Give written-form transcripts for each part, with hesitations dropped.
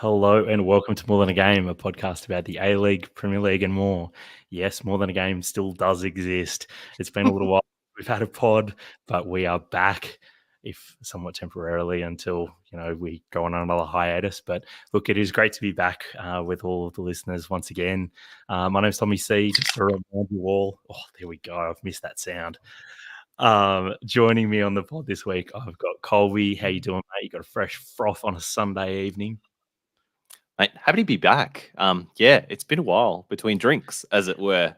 Hello and welcome to More Than a Game, a podcast about the A-League, Premier League and more. Yes, More Than a Game still does exist. It's been a little while. We've had a pod, but we are back, if somewhat temporarily, until we go on another hiatus. But look, it is great to be back with all of the listeners once again. My name's Tommie C. Just to remind you all, there we go. I've missed that sound. Joining me on the pod this week, I've got Colby. How you doing, mate? You got a fresh froth on a Sunday evening. Mate, happy to be back. It's been a while between drinks, as it were.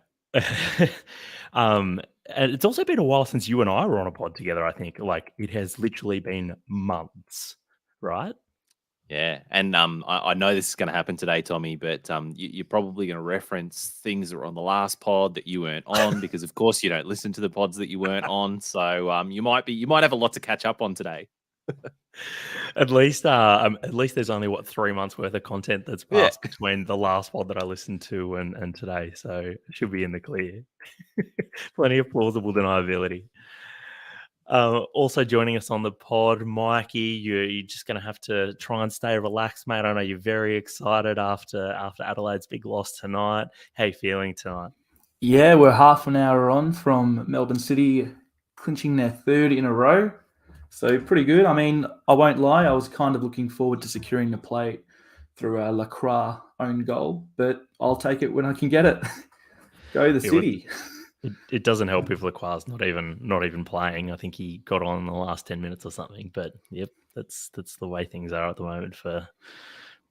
And it's also been a while since you and I were on a pod together, I think. Like, it has literally been months, right? Yeah, and I know this is going to happen today, Tommie, but you're probably going to reference things that were on the last pod that you weren't on because, of course, you don't listen to the pods that you weren't on. So you might have a lot to catch up on today. At least there's only 3 months worth of content that's passed between the last pod that I listened to and today, so it should be in the clear. Plenty of plausible deniability. Also joining us on the pod, Mikey. You're just going to have to try and stay relaxed, mate. I know you're very excited after Adelaide's big loss tonight. How you feeling tonight? Yeah, we're half an hour on from Melbourne City clinching their third in a row. So pretty good. I mean, I won't lie, I was kind of looking forward to securing the plate through a Lacroix own goal, but I'll take it when I can get it. Go the City. It doesn't help if Lacroix's not even playing. I think he got on in the last 10 minutes or something. But yep, that's the way things are at the moment for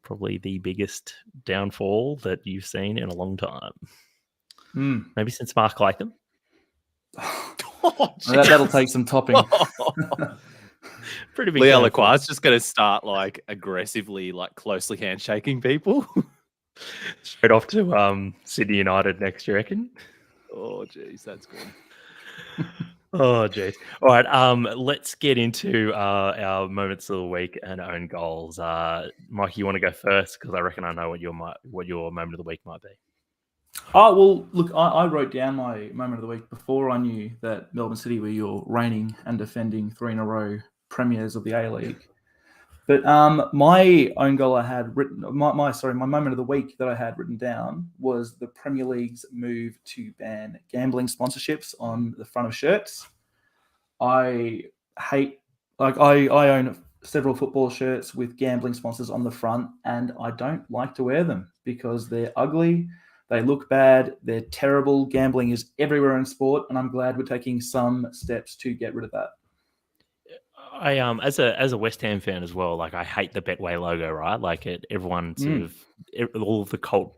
probably the biggest downfall that you've seen in a long time. Maybe since Mark Latham. That'll take some topping. Pretty big. Leo Lacroix is just going to start aggressively closely handshaking people. Straight off to Sydney United next, you reckon? Oh, geez, that's good. Oh, geez. All right, let's get into our moments of the week and own goals. Mike, you want to go first? Because I reckon I know what your moment of the week might be. Oh, well, look, I wrote down my moment of the week before I knew that Melbourne City were your reigning and defending 3 in a row premiers of the A-League. But my own goal I had written, my moment of the week that I had written down was the Premier League's move to ban gambling sponsorships on the front of shirts. I own several football shirts with gambling sponsors on the front, and I don't like to wear them because they're ugly, they look bad, they're terrible. Gambling is everywhere in sport, and I'm glad we're taking some steps to get rid of that. I as a West Ham fan as well, I hate the Betway logo, right? Everyone sort of all of the cult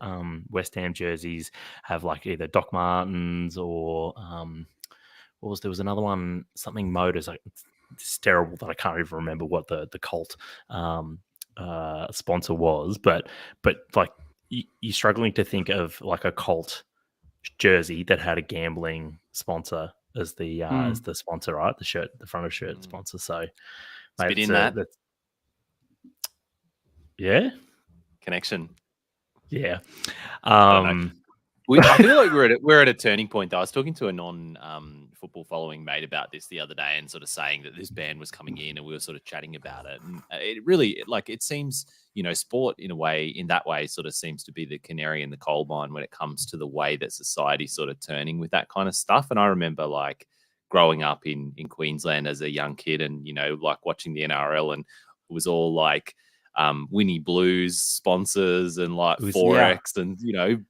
West Ham jerseys have either Doc Martens or there was another one, something Motors. It's terrible that I can't even remember what the cult sponsor was, but you're struggling to think of a cult jersey that had a gambling sponsor as the sponsor, right? The shirt, the front of shirt sponsor. So, mate, in that, yeah, connection. Yeah. I feel like we're at a turning point. Though I was talking to a non-football following mate about this the other day, and sort of saying that this ban was coming in, and we were sort of chatting about it. And it really, it seems, sport in that way, sort of seems to be the canary in the coal mine when it comes to the way that society's sort of turning with that kind of stuff. And I remember growing up in Queensland as a young kid, and watching the NRL, and it was all Winnie Blues sponsors and Forex and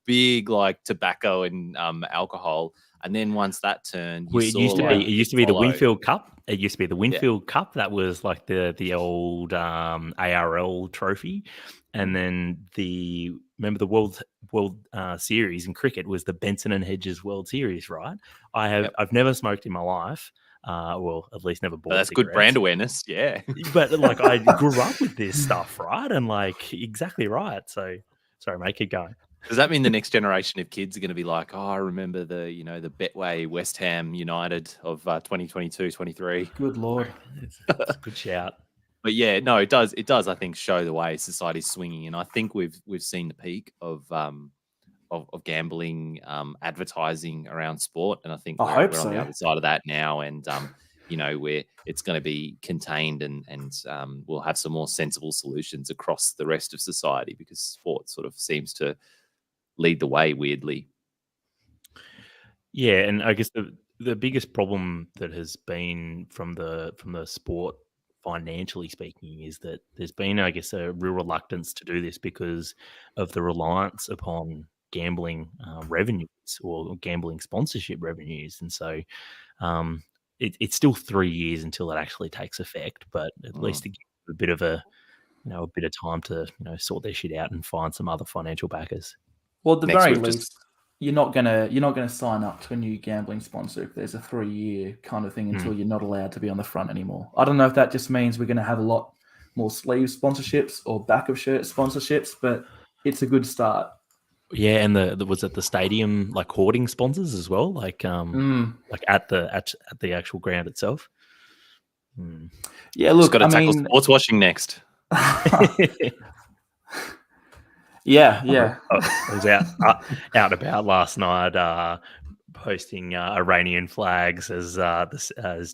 big tobacco and alcohol. And then once that turned, it used to be the Winfield Cup. It used to be the Winfield Cup. That was the old ARL trophy. And then remember the World Series in cricket was the Benson and Hedges World Series, right? I've never smoked in my life. Well, at least never bought. That's cigarettes. Good brand awareness, yeah. But I grew up with this stuff, right? And exactly right. So sorry, mate, keep going. Does that mean the next generation of kids are going to be I remember the Betway West Ham United of 2022-23? Good Lord, it's a good shout. But yeah, no, it does. It does, I think, show the way society's swinging, and I think we've seen the peak of gambling advertising around sport, and I think we're on the other side of that now. And where it's going to be contained and we'll have some more sensible solutions across the rest of society, because sport sort of seems to lead the way weirdly. Yeah, and I guess the biggest problem that has been from the sport, financially speaking, is that there's been, I guess, a real reluctance to do this because of the reliance upon gambling revenues or gambling sponsorship revenues, and so it's still 3 years until it actually takes effect. But at least to give a bit of a bit of time to sort their shit out and find some other financial backers. Well, at the very least, you're not gonna sign up to a new gambling sponsor if there's a 3-year kind of thing until you're not allowed to be on the front anymore. I don't know if that just means we're gonna have a lot more sleeve sponsorships or back of shirt sponsorships, but it's a good start. Yeah, and was it the stadium like hoarding sponsors as well, like at the actual ground itself. Yeah, look, got to tackle sports washing next. Yeah. I was out and about last night, posting Iranian flags as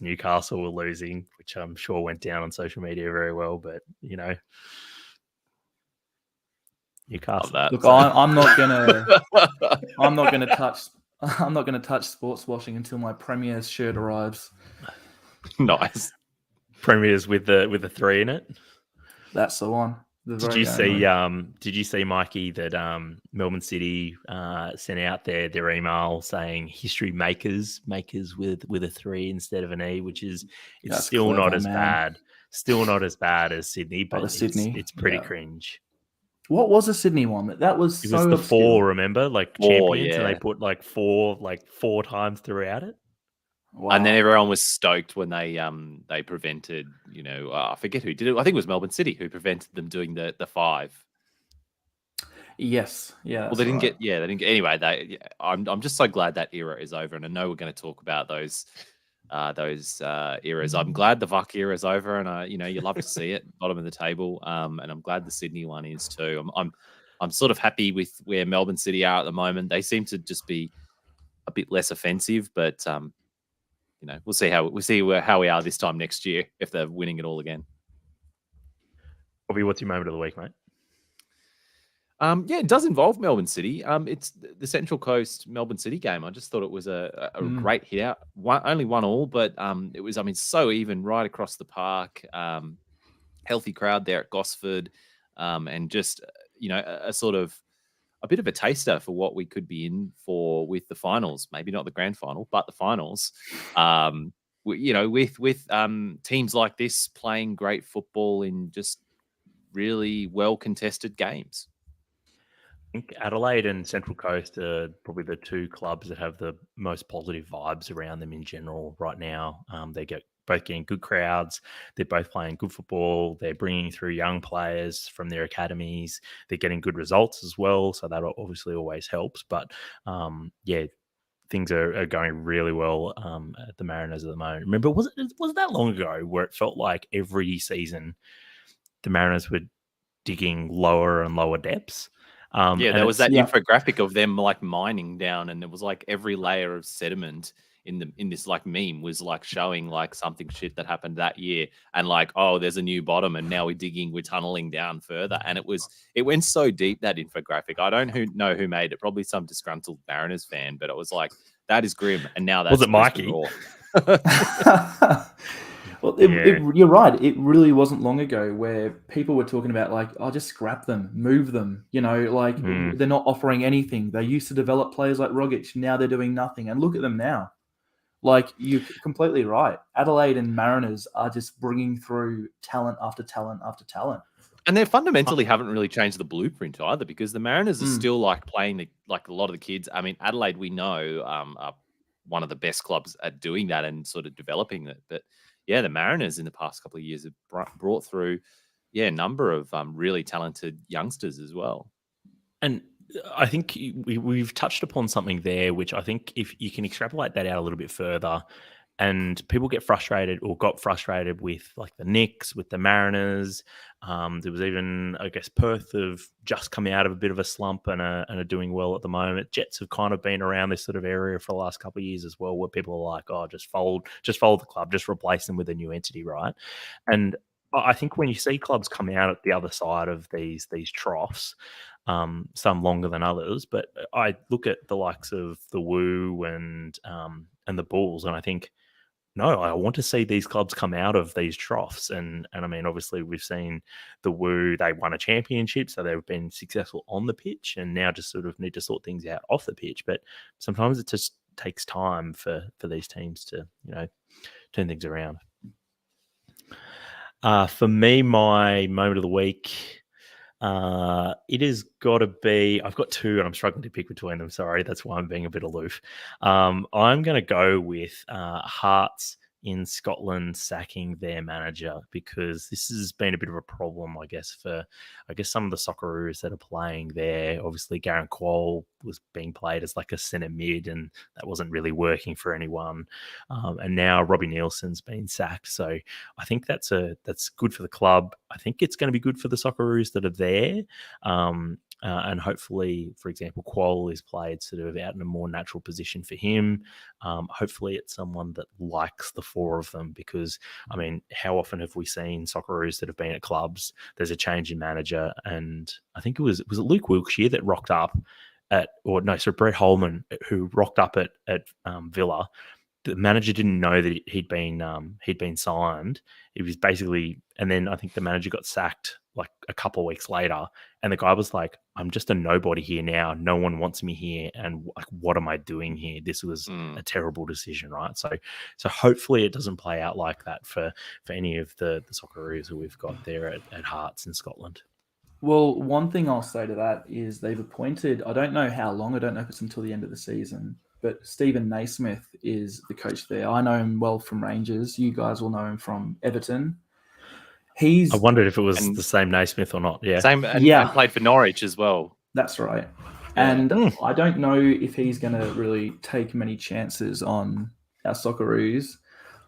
Newcastle were losing, which I'm sure went down on social media very well. But Newcastle. Look, I'm not gonna touch sports washing until my Premier's shirt arrives. Nice. Premiers with the 3 in it. That's the one. Did you see, Mikey, that Melbourne City sent out their email saying history makers with a 3 instead of an E, which is still clever, not as bad. Still not as bad as Sydney, but it's pretty cringe. What was the Sydney one? That was it was the obscure. 4, remember? Like 4, champions, and they put like 4 times throughout it. Wow. And then everyone was stoked when they prevented, I forget who did it. I think it was Melbourne City who prevented them doing the 5. Yes, yeah. Well, they didn't get. Anyway, I'm just so glad that era is over, and I know we're going to talk about those eras. I'm glad the VUC era is over, and you love to see it bottom of the table. And I'm glad the Sydney one is too. I'm sort of happy with where Melbourne City are at the moment. They seem to just be a bit less offensive, but we'll see how we are this time next year if they're winning it all again. Bobby, what's your moment of the week, mate? It does involve Melbourne City. It's the Central Coast Melbourne City game. I just thought it was a great hit out. Only 1-1, but it was, so even right across the park. Healthy crowd there at Gosford, and just a bit of a taster for what we could be in for with the finals. Maybe not the grand final, but the finals. With teams like this playing great football in just really well contested games. I think Adelaide and Central Coast are probably the 2 clubs that have the most positive vibes around them in general right now. They both getting good crowds. They're both playing good football. They're bringing through young players from their academies. They're getting good results as well, so that obviously always helps. But things are going really well at the Mariners at the moment. Remember, was it that long ago where it felt like every season the Mariners were digging lower and lower depths? There was that infographic of them like mining down, and it was like every layer of sediment in this like meme was like showing like something shit that happened that year, and like, oh, there's a new bottom, and now we're tunneling down further, and it went so deep, that infographic. I don't know who made it, probably some disgruntled Mariners fan, but it was like, that is grim. And now that's was it Mikey? Well, you're right. It really wasn't long ago where people were talking about like, oh, just scrap them, move them. They're not offering anything. They used to develop players like Rogic. Now they're doing nothing. And look at them now. Like, you're completely right. Adelaide and Mariners are just bringing through talent after talent after talent. And they fundamentally haven't really changed the blueprint either, because the Mariners are still like playing like a lot of the kids. I mean, Adelaide, we know, are one of the best clubs at doing that and sort of developing it. But the Mariners in the past couple of years have brought through, a number of really talented youngsters as well. And I think we've touched upon something there, which I think if you can extrapolate that out a little bit further, And people get frustrated or got frustrated with like the Knicks, with the Mariners. There was even, I guess, Perth have just come out of a bit of a slump and are doing well at the moment. Jets have kind of been around this sort of area for the last couple of years as well, where people are like, oh, just fold the club, just replace them with a new entity, right? And I think when you see clubs coming out at the other side of these troughs, some longer than others, but I look at the likes of the Woo and the Bulls, and I think, no, I want to see these clubs come out of these troughs. And I mean, obviously, we've seen the Woo, they won a championship, so they've been successful on the pitch and now just sort of need to sort things out off the pitch. But sometimes it just takes time for these teams to, turn things around. For me, my moment of the week, it has got to be, I've got two and I'm struggling to pick between them. Sorry, that's why I'm being a bit aloof. I'm going to go with Hearts in Scotland sacking their manager, because this has been a bit of a problem, I guess, for some of the Socceroos that are playing there. Obviously, Garen Quoll was being played as like a centre mid, and that wasn't really working for anyone. And now Robbie Nielsen's been sacked, so I think that's good for the club. I think it's going to be good for the Socceroos that are there. And hopefully, for example, Quoll is played sort of out in a more natural position for him. Hopefully it's someone that likes the four of them, because, I mean, how often have we seen Socceroos that have been at clubs, there's a change in manager, and I think was it Luke Wilkshire that rocked up Brett Holman, who rocked up at Villa. The manager didn't know that he'd been signed. It was basically, and then I think the manager got sacked like a couple of weeks later, and the guy was like, "I'm just a nobody here now. No one wants me here, and like, what am I doing here? This was a terrible decision, right?" So hopefully it doesn't play out like that for any of the Socceroos who we've got there at Hearts in Scotland. Well, one thing I'll say to that is they've appointed, I don't know how long, I don't know if it's until the end of the season, but Stephen Naismith is the coach there. I know him well from Rangers. You guys will know him from Everton. I wondered if it was the same Naismith or not. Yeah. Same, and played for Norwich as well. That's right. And I don't know if he's going to really take many chances on our Socceroos.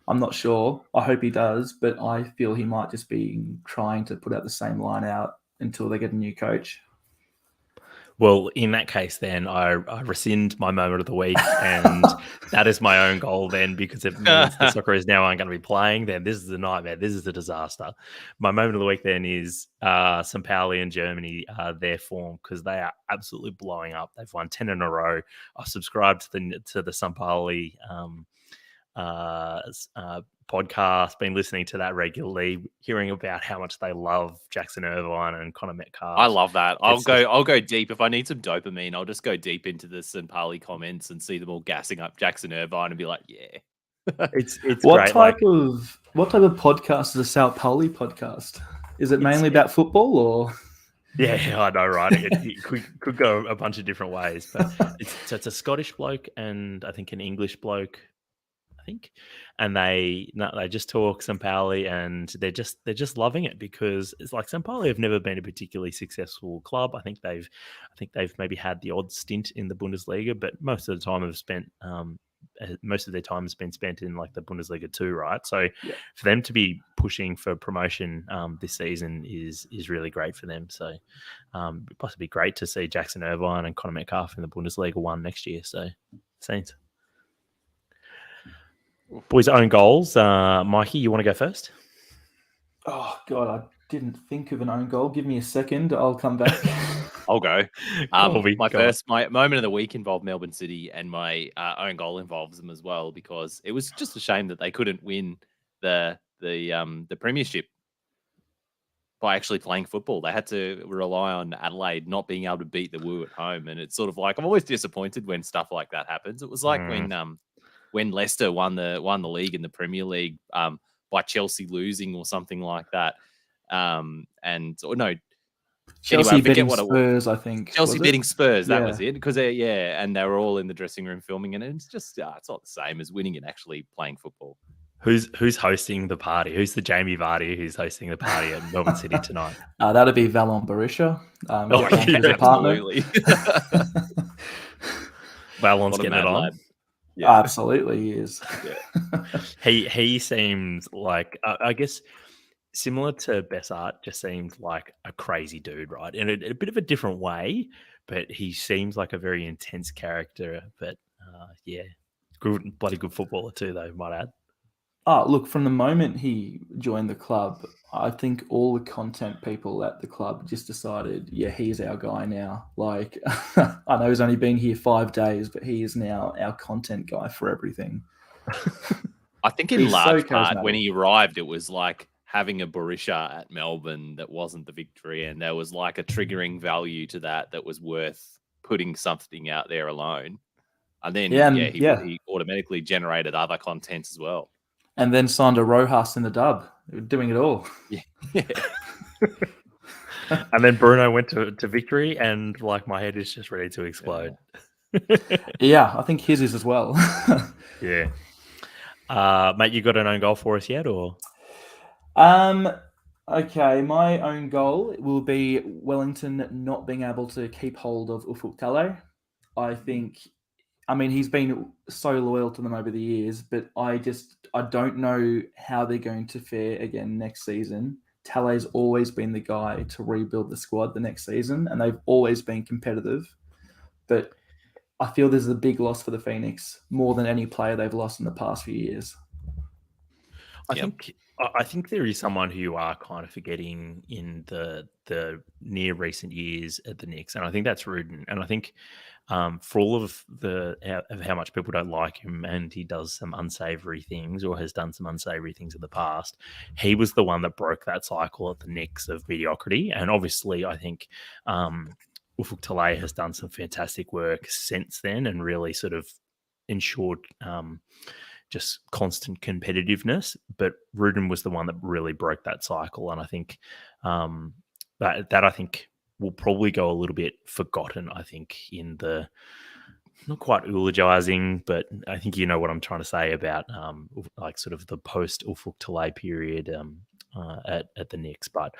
I'm not sure. I hope he does, but I feel he might just be trying to put out the same line out until they get a new coach. Well, in that case, then I rescind my moment of the week, and that is my own goal then, because if the Socceroos now aren't going to be playing, then this is a nightmare. This is a disaster. My moment of the week then is St. Pauli in Germany, their form, because they are absolutely blowing up. They've won 10 in a row. I've subscribed to the St. Pauli podcast, been listening to that regularly, hearing about how much they love Jackson Irvine and Connor Metcalf. I love that. I'll go deep. If I need some dopamine, I'll just go deep into the St. Pauli comments and see them all gassing up Jackson Irvine and be like, yeah. It's what great. Type of podcast is a St. Pauli podcast? Is it mainly about football or? Yeah, I know, right? It could go a bunch of different ways, but it's a Scottish bloke and I think an English bloke, and they just talk St. Pauli, and they're just loving it, because it's like St. Pauli have never been a particularly successful club. I think they've maybe had the odd stint in the Bundesliga, but most of their time has been spent in like the Bundesliga 2, right? So for them to be pushing for promotion this season is really great for them. So it'd possibly be great to see Jackson Irvine and Connor Metcalf in the Bundesliga 1 next year. So Saints. Boys' own goals. Mikey, you want to go first? Oh, God, I didn't think of an own goal. Give me a second. I'll come back. I'll go. My moment of the week involved Melbourne City, and my own goal involves them as well, because it was just a shame that they couldn't win the premiership by actually playing football. They had to rely on Adelaide not being able to beat the Woo at home, and it's sort of like, I'm always disappointed when stuff like that happens. It was like when Leicester won the league in the Premier League by Chelsea losing or something like that. Chelsea beating Spurs, I think. Chelsea beating Spurs, that was it. Because and they were all in the dressing room filming, and it's just it's not the same as winning and actually playing football. Who's hosting the party? Who's the Jamie Vardy who's hosting the party at Melbourne City tonight? That'll be Valon Barisha. Absolutely. Valon's getting it on. Lad. Yeah. Absolutely, he is. He seems like I guess similar to Bessart, just seems like a crazy dude, right? In a bit of a different way, but he seems like a very intense character. But yeah, good, bloody good footballer too, though. Might add. Oh, look, from the moment he joined the club, I think all the content people at the club just decided, yeah, he's our guy now. Like, I know he's only been here 5 days, but he is now our content guy for everything. I think in He's so large part when charismatic. he arrived, it was like having a Barisha at Melbourne that wasn't the victory, and there was like a triggering value to that was worth putting something out there alone. And then he automatically generated other content as well. And then signed a Rojas in the dub, doing it all. Yeah. And then Bruno went to victory, and like my head is just ready to explode. Yeah, I think his is as well. Yeah. Mate, you got an own goal for us yet, or? Okay, my own goal will be Wellington not being able to keep hold of Ufuk Talay. I mean, he's been so loyal to them over the years, but I don't know how they're going to fare again next season. Talay's always been the guy to rebuild the squad the next season, and they've always been competitive. But I feel this is a big loss for the Phoenix, more than any player they've lost in the past few years. I think there is someone who you are kind of forgetting in the near recent years at the Knicks, and I think that's Rudin. And I think for all of how much people don't like him, and he does some unsavory things or has done some unsavory things in the past, he was the one that broke that cycle at the Knicks of mediocrity. And obviously, I think Ufuk Talay has done some fantastic work since then, and really sort of ensured just constant competitiveness. But Rudin was the one that really broke that cycle, and I think that I think will probably go a little bit forgotten. I think in the not quite eulogizing, but I think you know what I'm trying to say about like sort of the post Ufuk Talay period at the Knicks. But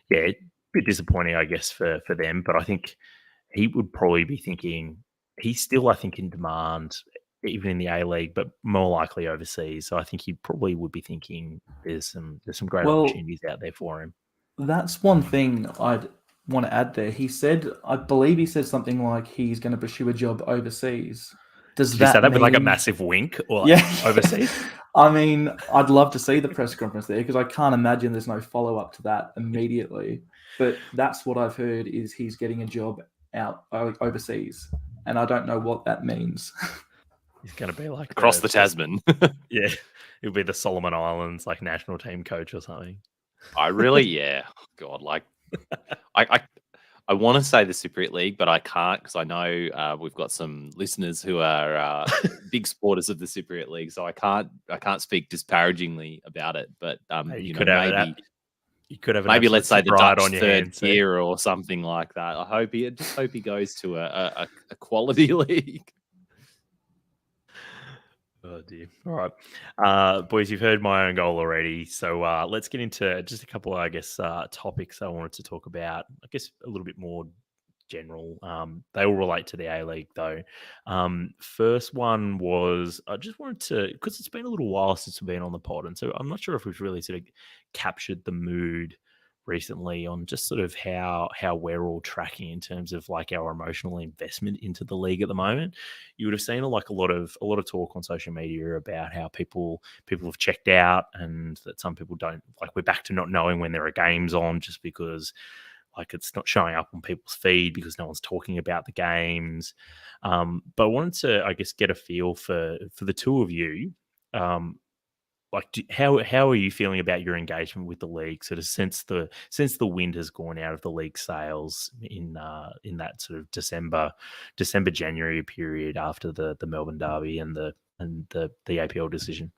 yeah, a bit disappointing, I guess, for them. But I think he would probably be thinking he's still, I think, in demand even in the A-League, but more likely overseas. So I think he probably would be thinking there's some great opportunities out there for him. That's one thing I'd want to add there. I believe he said something like he's going to pursue a job overseas. Did you say that with like a massive wink or like overseas? I mean, I'd love to see the press conference there because I can't imagine there's no follow-up to that immediately. But that's what I've heard is he's getting a job out overseas. And I don't know what that means. He's going to be like across the Tasman. Yeah, he'll be the Solomon Islands like national team coach or something. God, like I want to say the Cypriot League, but I can't because I know we've got some listeners who are big supporters of the Cypriot League, so I can't speak disparagingly about it. But you could have maybe let's say the Dutch third tier or something like that. I just hope he goes to a quality league. Oh dear. All right. Boys, you've heard my own goal already. So let's get into just a couple of, I guess, topics I wanted to talk about. I guess a little bit more general. They all relate to the A-League though. First one was I just wanted to, because it's been a little while since we've been on the pod, and so I'm not sure if we've really sort of captured the mood recently on just sort of how we're all tracking in terms of like our emotional investment into the league at the moment. You would have seen like a lot of talk on social media about how people have checked out, and that some people don't, like we're back to not knowing when there are games on just because like it's not showing up on people's feed because no one's talking about the games. But I wanted to, I guess, get a feel for the two of you. Like, how are you feeling about your engagement with the league? Sort of since the wind has gone out of the league sails in that sort of December January period after the Melbourne Derby and the APL decision.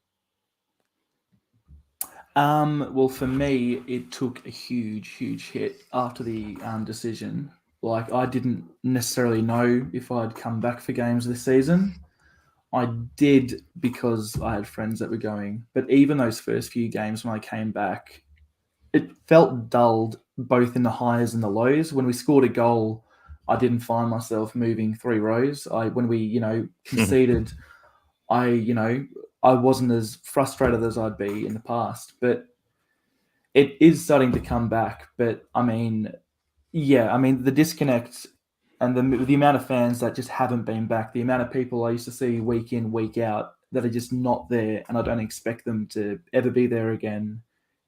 Well, for me, it took a huge hit after the decision. Like, I didn't necessarily know if I'd come back for games this season. I did because I had friends that were going. But even those first few games when I came back, it felt dulled both in the highs and the lows. When we scored a goal, I didn't find myself moving 3 rows. When we, conceded I wasn't as frustrated as I'd be in the past, but it is starting to come back. But I mean, the disconnect and the amount of fans that just haven't been back, the amount of people I used to see week in, week out that are just not there, and I don't expect them to ever be there again,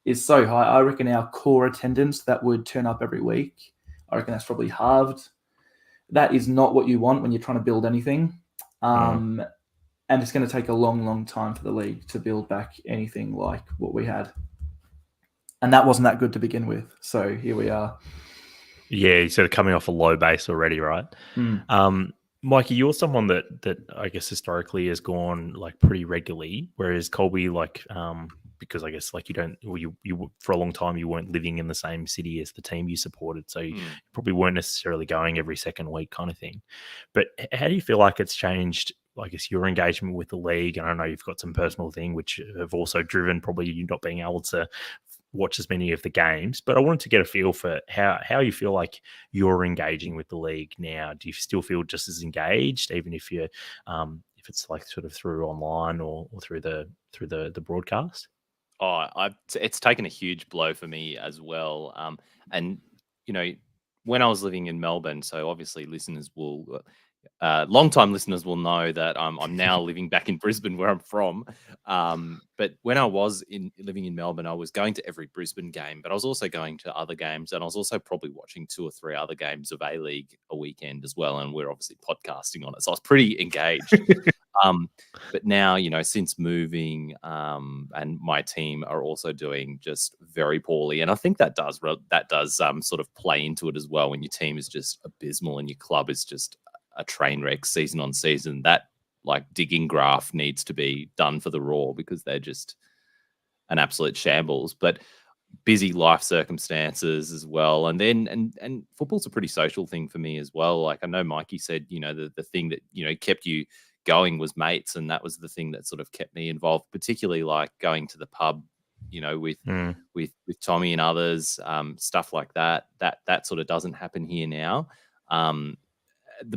is so high. I reckon our core attendance that would turn up every week, I reckon that's probably halved. That is not what you want when you're trying to build anything. And it's going to take a long, long time for the league to build back anything like what we had. And that wasn't that good to begin with. So here we are. Yeah, you're sort of coming off a low base already, right? Mikey, you're someone that I guess historically has gone like pretty regularly, whereas Colby, like, because I guess like you for a long time you weren't living in the same city as the team you supported, so you probably weren't necessarily going every second week kind of thing. But how do you feel like it's changed, I guess, your engagement with the league? And I know you've got some personal thing which have also driven probably you not being able to watch as many of the games, but I wanted to get a feel for how you feel like you're engaging with the league now. Do you still feel just as engaged, even if you're if it's like sort of through online or through the broadcast? It's taken a huge blow for me as well. And when I was living in Melbourne, so obviously long-time listeners will know that I'm now living back in Brisbane, where I'm from. But when I was living in Melbourne, I was going to every Brisbane game, but I was also going to other games, and I was also probably watching 2 or 3 other games of A-League a weekend as well. And we're obviously podcasting on it, so I was pretty engaged. But now, since moving, and my team are also doing just very poorly, and I think that does sort of play into it as well. When your team is just abysmal and your club is just a train wreck season on season, that like digging graph needs to be done for the Raw, because they're just an absolute shambles. But busy life circumstances as well, and then and football's a pretty social thing for me as well. Like I know Mikey said, the thing that kept you going was mates, and that was the thing that sort of kept me involved, particularly like going to the pub, with Tommie and others, stuff like that. That sort of doesn't happen here now.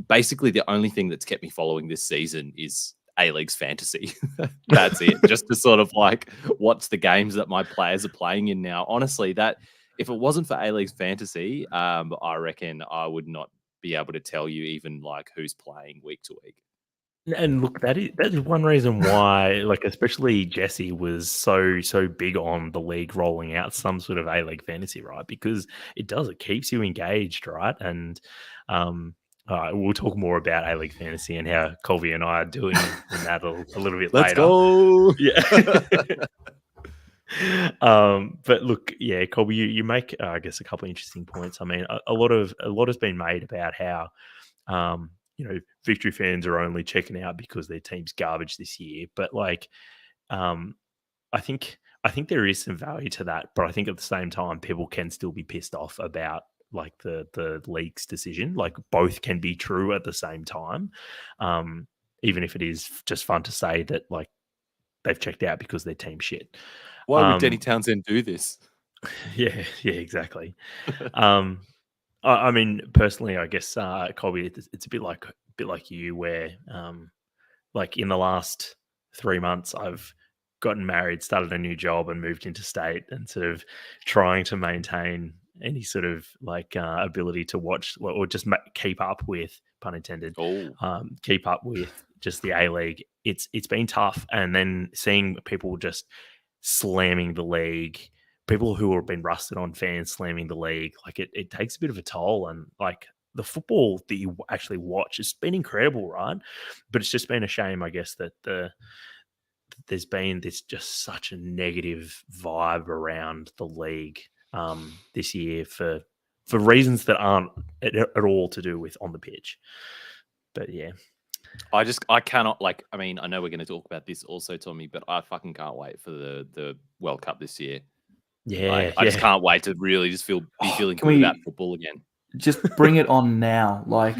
Basically the only thing that's kept me following this season is A-League's fantasy. That's it. Just to sort of like watch the games that my players are playing in now. Honestly, that if it wasn't for A-League's fantasy, I reckon I would not be able to tell you even like who's playing week to week. And look, that is one reason why, like, especially Jesse was so big on the league rolling out some sort of A-League fantasy, right? Because it keeps you engaged, right? And we'll talk more about A-League fantasy and how Colby and I are doing in that a little bit Let's later. Go! Yeah. But look, yeah, Colby, you make I guess a couple of interesting points. I mean, a lot has been made about how Victory fans are only checking out because their team's garbage this year. But like, I think there is some value to that. But I think at the same time, people can still be pissed off about like the league's decision. Like both can be true at the same time. Even if it is just fun to say that like they've checked out because their team's shit. Why would Denny Townsend do this? Yeah, exactly. I mean, personally, I guess Colby, it's a bit like you, where like in the last 3 months, I've gotten married, started a new job, and moved into state, and sort of trying to maintain any sort of like ability to watch or just keep up with, pun intended, keep up with just the A-League. It's been tough, and then seeing people just slamming the league. People who have been rusted on fans slamming the league, like it takes a bit of a toll. And like the football that you actually watch has been incredible, right? But it's just been a shame, I guess, that there's been this just such a negative vibe around the league this year for reasons that aren't at all to do with on the pitch. But yeah. I cannot, like, I mean, I know we're going to talk about this also, Tommie, but I fucking can't wait for the World Cup this year. Yeah, I just can't wait to really just be feeling good about football again. Just bring it on now. Like,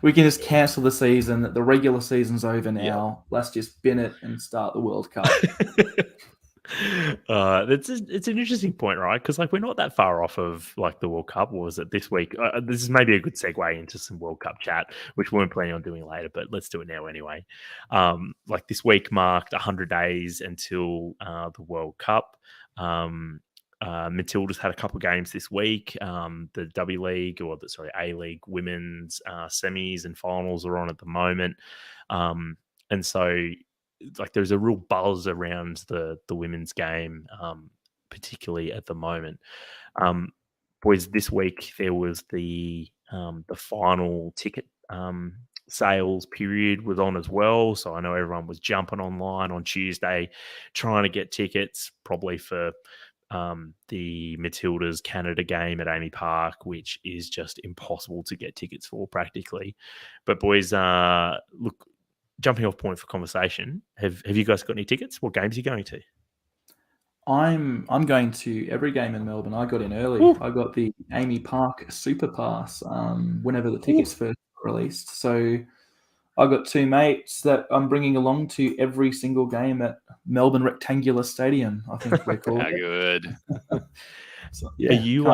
we can just cancel the season. The regular season's over now. Let's just bin it and start the World Cup. It's an interesting point, right? Because like we're not that far off of like the World Cup. Or was it this week? This is maybe a good segue into some World Cup chat, which we weren't planning on doing later, but let's do it now anyway. Like this week marked 100 days until the World Cup. Matilda's had a couple of games this week. The W League, A League women's semis and finals are on at the moment, and so like there's a real buzz around the women's game, particularly at the moment. Boys, this week there was the final ticket sales period was on as well. So I know everyone was jumping online on Tuesday trying to get tickets, probably for the Matilda's Canada game at Amy Park, which is just impossible to get tickets for practically. But boys, look, jumping off point for conversation, have you guys got any tickets? What games are you going to? I'm going to every game in Melbourne. I got in early. Ooh. I got the Amy Park Super Pass whenever the tickets first released. So I got two mates that I'm bringing along to every single game at Melbourne Rectangular Stadium, I think we're called. How good. So, Are you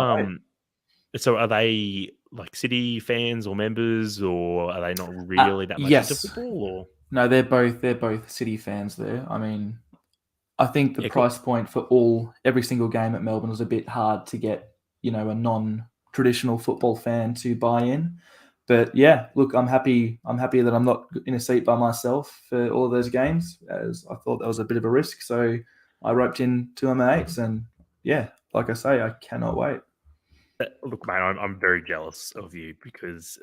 so are they like City fans or members, or are they not really that much into football? Or no, they're both City fans there. I mean, I think the price point for every single game at Melbourne was a bit hard to get, a non-traditional football fan to buy in. But yeah, look, I'm happy that I'm not in a seat by myself for all of those games, as I thought that was a bit of a risk. So I roped in two of my mates, and yeah, like I say, I cannot wait. Look, mate, I'm very jealous of you because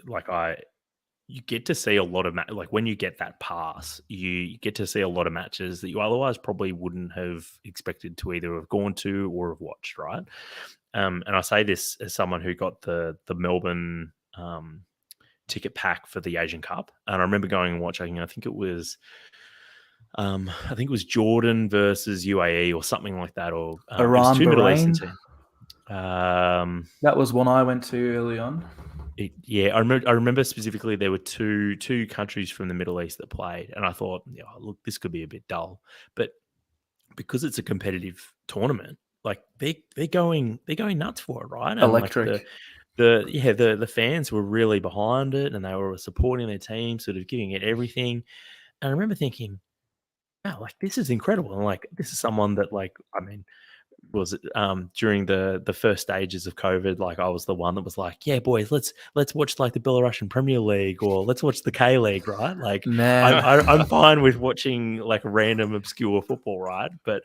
you get to see a lot of like when you get that pass, you get to see a lot of matches that you otherwise probably wouldn't have expected to either have gone to or have watched, right? And I say this as someone who got the Melbourne ticket pack for the Asian Cup, and I remember going and watching. I think it was Jordan versus UAE or something like that, or Iran, two Middle Eastern Bahrain. teams. That was one I went to early on. I remember specifically there were two countries from the Middle East that played, and I thought, look, this could be a bit dull, but because it's a competitive tournament, like they're going nuts for it, right? And electric. Like the fans were really behind it, and they were supporting their team, sort of giving it everything. And I remember thinking, wow, like this is incredible, and like this is someone that, like, I mean, was it during the first stages of COVID, like I was the one that was like, yeah, boys, let's watch like the Belarusian Premier League, or let's watch the K League, right? Like, I'm fine with watching like random obscure football, right? But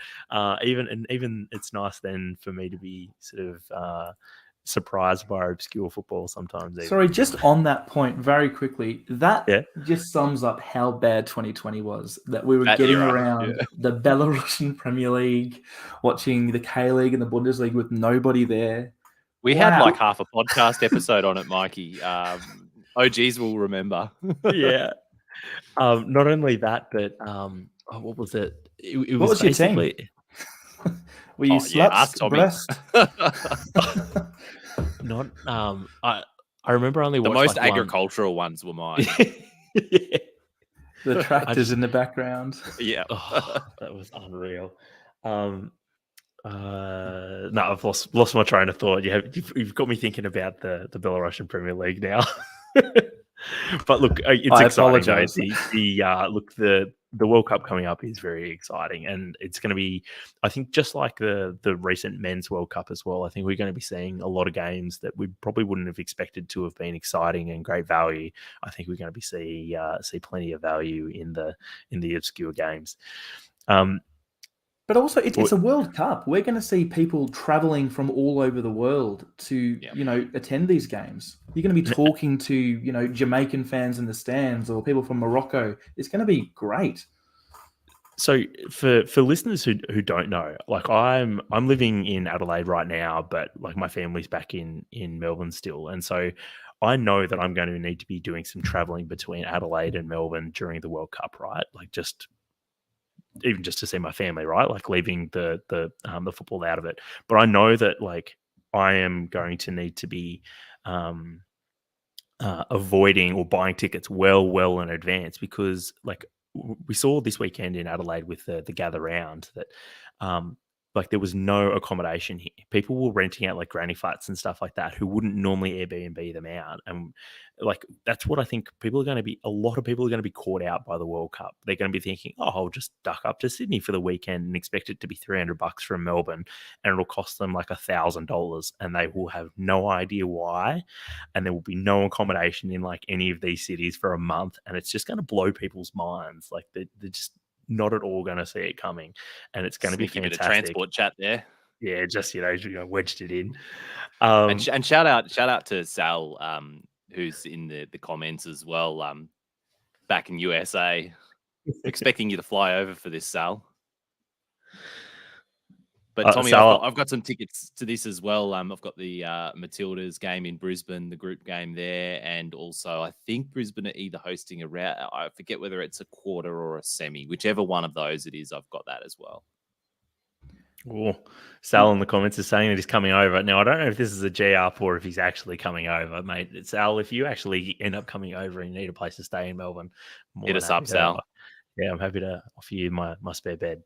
even it's nice then for me to be sort of surprised by obscure football sometimes. Even. Sorry, just on that point, very quickly, that just sums up how bad 2020 was. That we were getting around the Belarusian Premier League, watching the K League and the Bundesliga with nobody there. We had like half a podcast episode on it, Mikey. OGs will remember. Yeah. Not only that, but what was it? It what was your team? Were you slaps, breast? Not. I remember only the watched most agricultural ones were mine. Yeah. The tractors in the background. Yeah, that was unreal. No, I've lost my train of thought. You've got me thinking about the Belarusian Premier League now. But look, it's exciting. The World Cup coming up is very exciting, and it's going to be, I think, just like the recent Men's World Cup as well. I think we're going to be seeing a lot of games that we probably wouldn't have expected to have been exciting and great value. I think we're going to be see plenty of value in the obscure games. But also, it's a World Cup. We're going to see people traveling from all over the world to, attend these games. You're going to be talking to, Jamaican fans in the stands or people from Morocco. It's going to be great. So for listeners who don't know, like I'm living in Adelaide right now, but like my family's back in Melbourne still. And so I know that I'm going to need to be doing some traveling between Adelaide and Melbourne during the World Cup, right? Like even just to see my family, right? Like leaving the football out of it. But I know that like I am going to need to be avoiding or buying tickets well in advance, because like we saw this weekend in Adelaide with the Gather Round that like there was no accommodation here. People were renting out like granny flats and stuff like that who wouldn't normally Airbnb them out. And like, that's what I think a lot of people are going to be caught out by the World Cup. They're going to be thinking, oh, I'll just duck up to Sydney for the weekend and expect it to be $300 from Melbourne, and it'll cost them like $1,000, and they will have no idea why. And there will be no accommodation in like any of these cities for a month. And it's just going to blow people's minds. Like they're just not at all going to see it coming, and it's going to be fantastic. Bit of transport chat there. Yeah, just wedged it in. And shout out to Sal, who's in the comments as well. Back in USA, expecting you to fly over for this, Sal. But Tommie, I've got some tickets to this as well. I've got the Matildas game in Brisbane, the group game there, and also I think Brisbane are either hosting I forget whether it's a quarter or a semi, whichever one of those it is. I've got that as well. Oh, Sal in the comments is saying that he's coming over. Now, I don't know if this is a G-up or if he's actually coming over, mate. Sal, if you actually end up coming over and you need a place to stay in Melbourne, hit us up, Sal. Yeah, I'm happy to offer you my spare bed.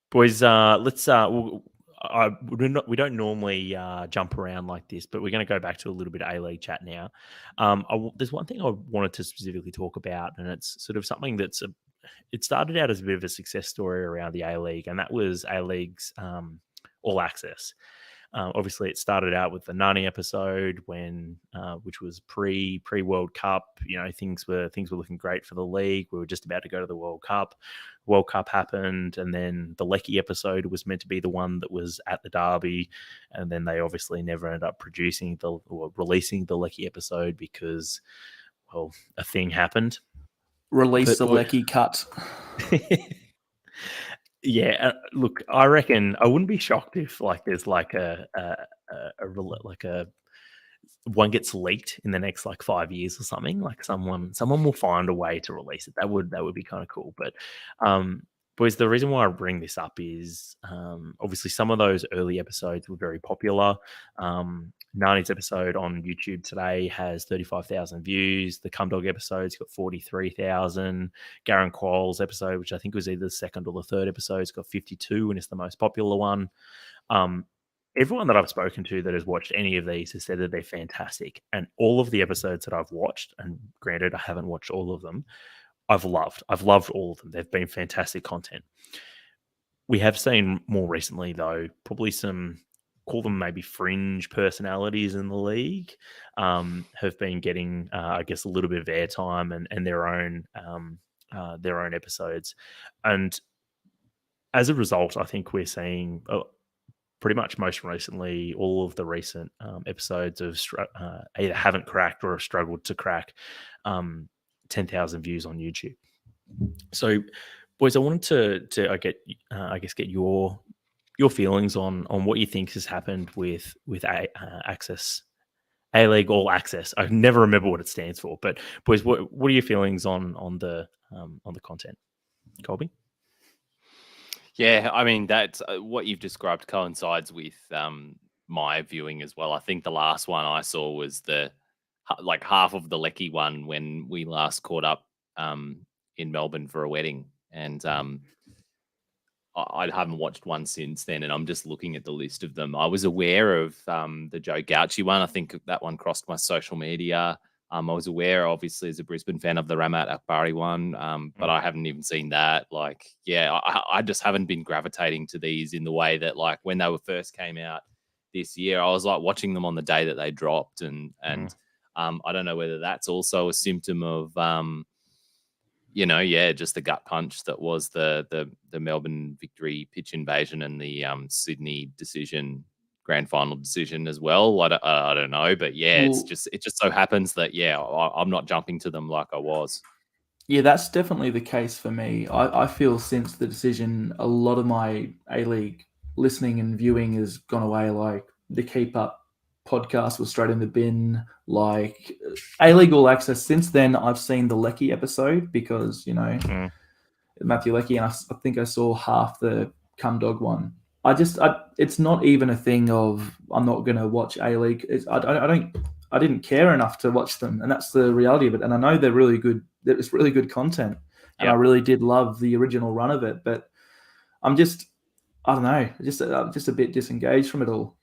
Boys, let's we don't normally jump around like this, but we're going to go back to a little bit of A-League chat now. There's one thing I wanted to specifically talk about, and it's sort of something that's it started out as a bit of a success story around the A-League, and that was A-League's All Access. Obviously, it started out with the Nani episode which was pre World Cup. Things were looking great for the league. We were just about to go to the World Cup. World Cup happened, and then the Lecky episode was meant to be the one that was at the Derby, and then they obviously never ended up releasing the Lecky episode because, well, a thing happened. Release the Lecky cut. Yeah, look, I reckon I wouldn't be shocked if there's one gets leaked in the next 5 years or something. Like someone will find a way to release it. That would be kind of cool. But boys, the reason why I bring this up is obviously some of those early episodes were very popular. Nani's episode on YouTube today has 35,000 views. The Cumdog episode's got 43,000. Garen Qualls episode, which I think was either the second or the third episode, has got 52 and it's the most popular one. Everyone that I've spoken to that has watched any of these has said that they're fantastic. And all of the episodes that I've watched, and granted, I haven't watched all of them, I've loved all of them. They've been fantastic content. We have seen more recently, though, probably some, call them maybe fringe personalities in the league, have been getting, I guess, a little bit of airtime and their own episodes. And as a result, I think we're seeing pretty much most recently all of the recent episodes of either haven't cracked or have struggled to crack 10,000 views on YouTube. So, boys, I wanted to get your feelings on what you think has happened with Access, A-League All Access. I never remember what it stands for, but boys, what are your feelings on the content, Colby? Yeah, I mean, that's what you've described coincides with my viewing as well. I think the last one I saw was half of the Lecky one when we last caught up in Melbourne for a wedding. And I haven't watched one since then, and I'm just looking at the list of them. I was aware of the Joe Gauchi one. I think that one crossed my social media. I was aware, obviously, as a Brisbane fan, of the Ramat Akbari one, but I haven't even seen that. I just haven't been gravitating to these in the way that, when they first came out this year, I was watching them on the day that they dropped, and I don't know whether that's also a symptom of, just the gut punch that was the Melbourne victory pitch invasion and the Sydney decision. Grand final decision as well. I don't know, but it just so happens that I'm not jumping to them like I was. Yeah, that's definitely the case for me. I feel since the decision, a lot of my A-League listening and viewing has gone away. The Keep Up podcast was straight in the bin. A-League All Access. Since then, I've seen the Lecky episode because Matthew Lecky, and I think I saw half the Cumdog one. It's not even a thing of I'm not going to watch A-League. I didn't care enough to watch them, and that's the reality of it. And I know they're really good it's really good content, and Yep. I really did love the original run of it. But I don't know, just a bit disengaged from it all.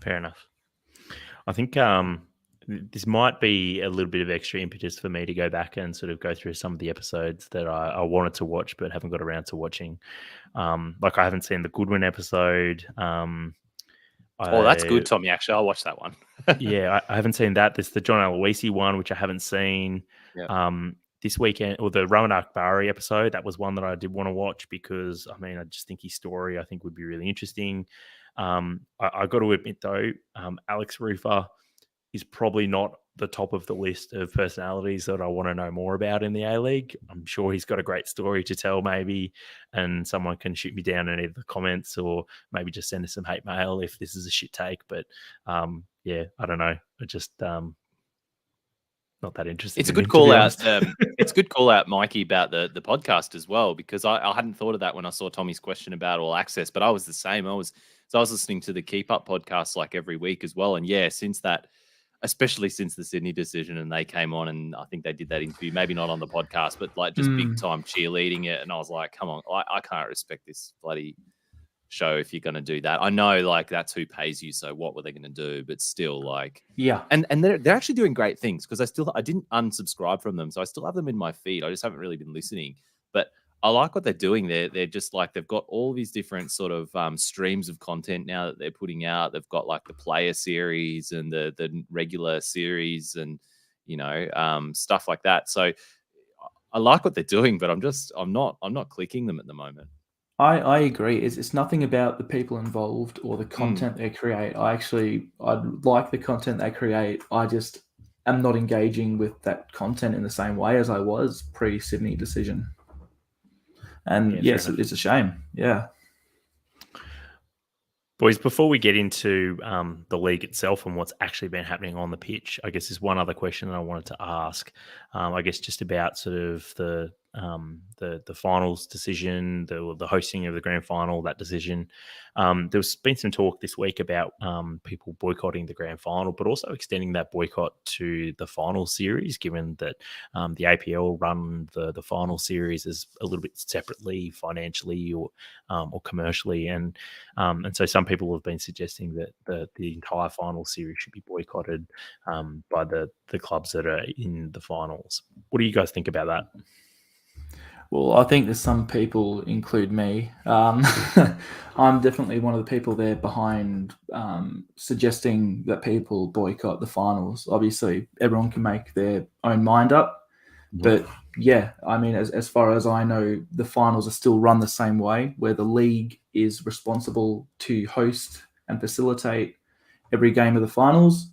Fair enough. I think this might be a little bit of extra impetus for me to go back and sort of go through some of the episodes that I wanted to watch but haven't got around to watching. Like I haven't seen the Goodwin episode. That's good, Tommie. Actually, I'll watch that one. Yeah, I haven't seen that. There's the John Aloisi one, which I haven't seen. Yep. This weekend, or the Ramanak Bari episode, that was one that I did want to watch because, I mean, I just think his story, I think, would be really interesting. I got to admit, though, Alex Rufer is probably not the top of the list of personalities that I want to know more about in the A-League. I'm sure he's got a great story to tell, maybe, and someone can shoot me down in either the comments or maybe just send us some hate mail if this is a shit take. But yeah, I don't know. I just not that interested. It's a good call out. It's a good call out, Mikey, about the podcast as well, because I hadn't thought of that when I saw Tommie's question about All Access, but I was the same. I was listening to the Keep Up podcast like every week as well, and yeah, since that. Especially since the Sydney decision, and they came on, and I think they did that interview, maybe not on the podcast, but like just big time cheerleading it. And I was like, come on, I can't respect this bloody show if you're going to do that. I know, like, that's who pays you, so what were they going to do? But still, like, yeah. And they're actually doing great things, because I didn't unsubscribe from them, so I still have them in my feed. I just haven't really been listening, but I like what they're doing there. They're just like, they've got all these different sort of streams of content now that they're putting out. They've got like the player series and the regular series and, you know, stuff like that. So I like what they're doing, but I'm not clicking them at the moment. I agree. It's nothing about the people involved or the content they create. I like the content they create. I just am not engaging with that content in the same way as I was pre-Sydney decision. And yeah, yes, it's a shame. Yeah. Boys, before we get into the league itself and what's actually been happening on the pitch, I guess there's one other question that I wanted to ask. I guess just about sort of the finals decision, the hosting of the grand final, that decision. There's been some talk this week about people boycotting the grand final, but also extending that boycott to the final series, given that the APL run the final series as a little bit separately financially or commercially, and so some people have been suggesting that the entire final series should be boycotted by the clubs that are in the finals. What do you guys think about that? Well, I think there's some people, include me. I'm definitely one of the people there behind suggesting that people boycott the finals. Obviously, everyone can make their own mind up. But yeah, I mean, as far as I know, the finals are still run the same way, where the league is responsible to host and facilitate every game of the finals.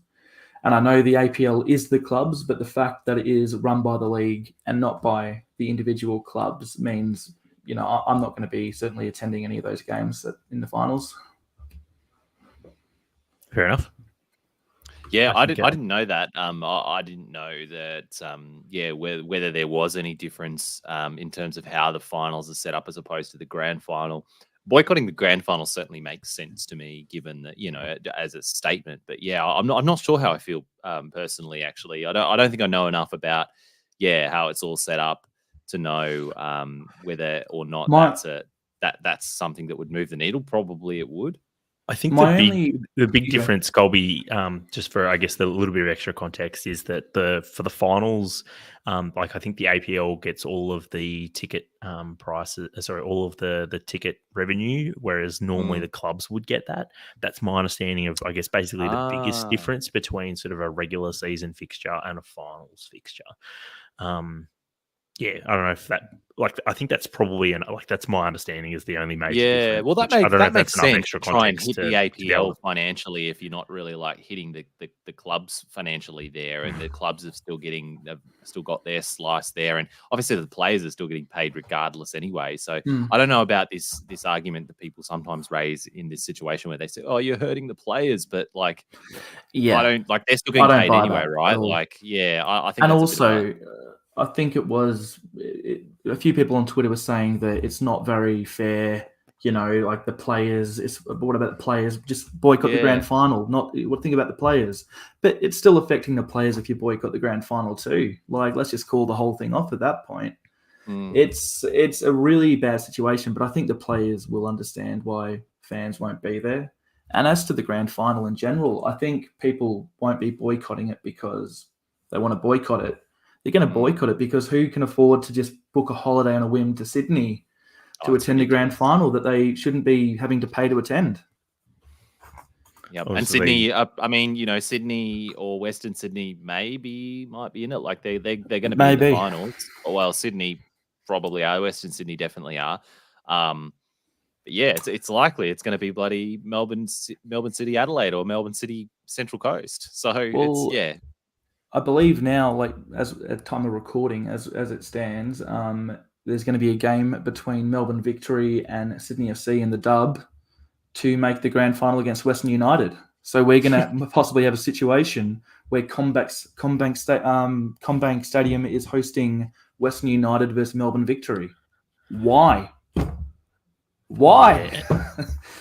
And I know the APL is the clubs, but the fact that it is run by the league and not by the individual clubs means, you know, I'm not going to be certainly attending any of those games in the finals. Fair enough. Yeah, I didn't know that. I didn't know that. Whether there was any difference in terms of how the finals are set up as opposed to the grand final. Boycotting the grand final certainly makes sense to me, given that, you know, as a statement. But yeah, I'm not sure how I feel personally. Actually, I don't think I know enough about how it's all set up to know whether or not that's something that would move the needle. Probably it would. I think the big difference, Colby, just for, I guess, the little bit of extra context, is that for the finals, like I think the APL gets all of the ticket prices, all of the ticket revenue, whereas normally the clubs would get that. That's my understanding of, I guess, basically the biggest difference between sort of a regular season fixture and a finals fixture. Yeah, I don't know if that, like, I think that's probably that's my understanding is the only major difference. Yeah, well, that makes sense to try and hit the APL financially if you're not really like hitting the clubs financially there, and the clubs have still got their slice there, and obviously the players are still getting paid regardless anyway. So I don't know about this argument that people sometimes raise in this situation where they say, "Oh, you're hurting the players," but like, I don't like, they're still getting paid anyway, right? Like, I think, and also. I think it was a few people on Twitter were saying that it's not very fair like the players. What about the players? Just boycott the grand final. Think about the players, but it's still affecting the players if you boycott the grand final too. Like, let's just call the whole thing off at that point. It's a really bad situation, but I think the players will understand why fans won't be there. And as to the grand final in general, I think people won't be boycotting it because they want to boycott it. They're going to boycott it because who can afford to just book a holiday on a whim to Sydney to attend the grand final that they shouldn't be having to pay to attend? Yeah, and Sydney, Sydney or Western Sydney might be in it. Like they're going to be in the finals. Well, Sydney probably are. Western Sydney definitely are. But yeah, it's likely it's going to be bloody Melbourne City Adelaide or Melbourne City Central Coast. So I believe now, like as at time of recording, as it stands, there's going to be a game between Melbourne Victory and Sydney FC in the dub to make the grand final against Western United. So we're going to possibly have a situation where CommBank Stadium is hosting Western United versus Melbourne Victory. Why? Yeah.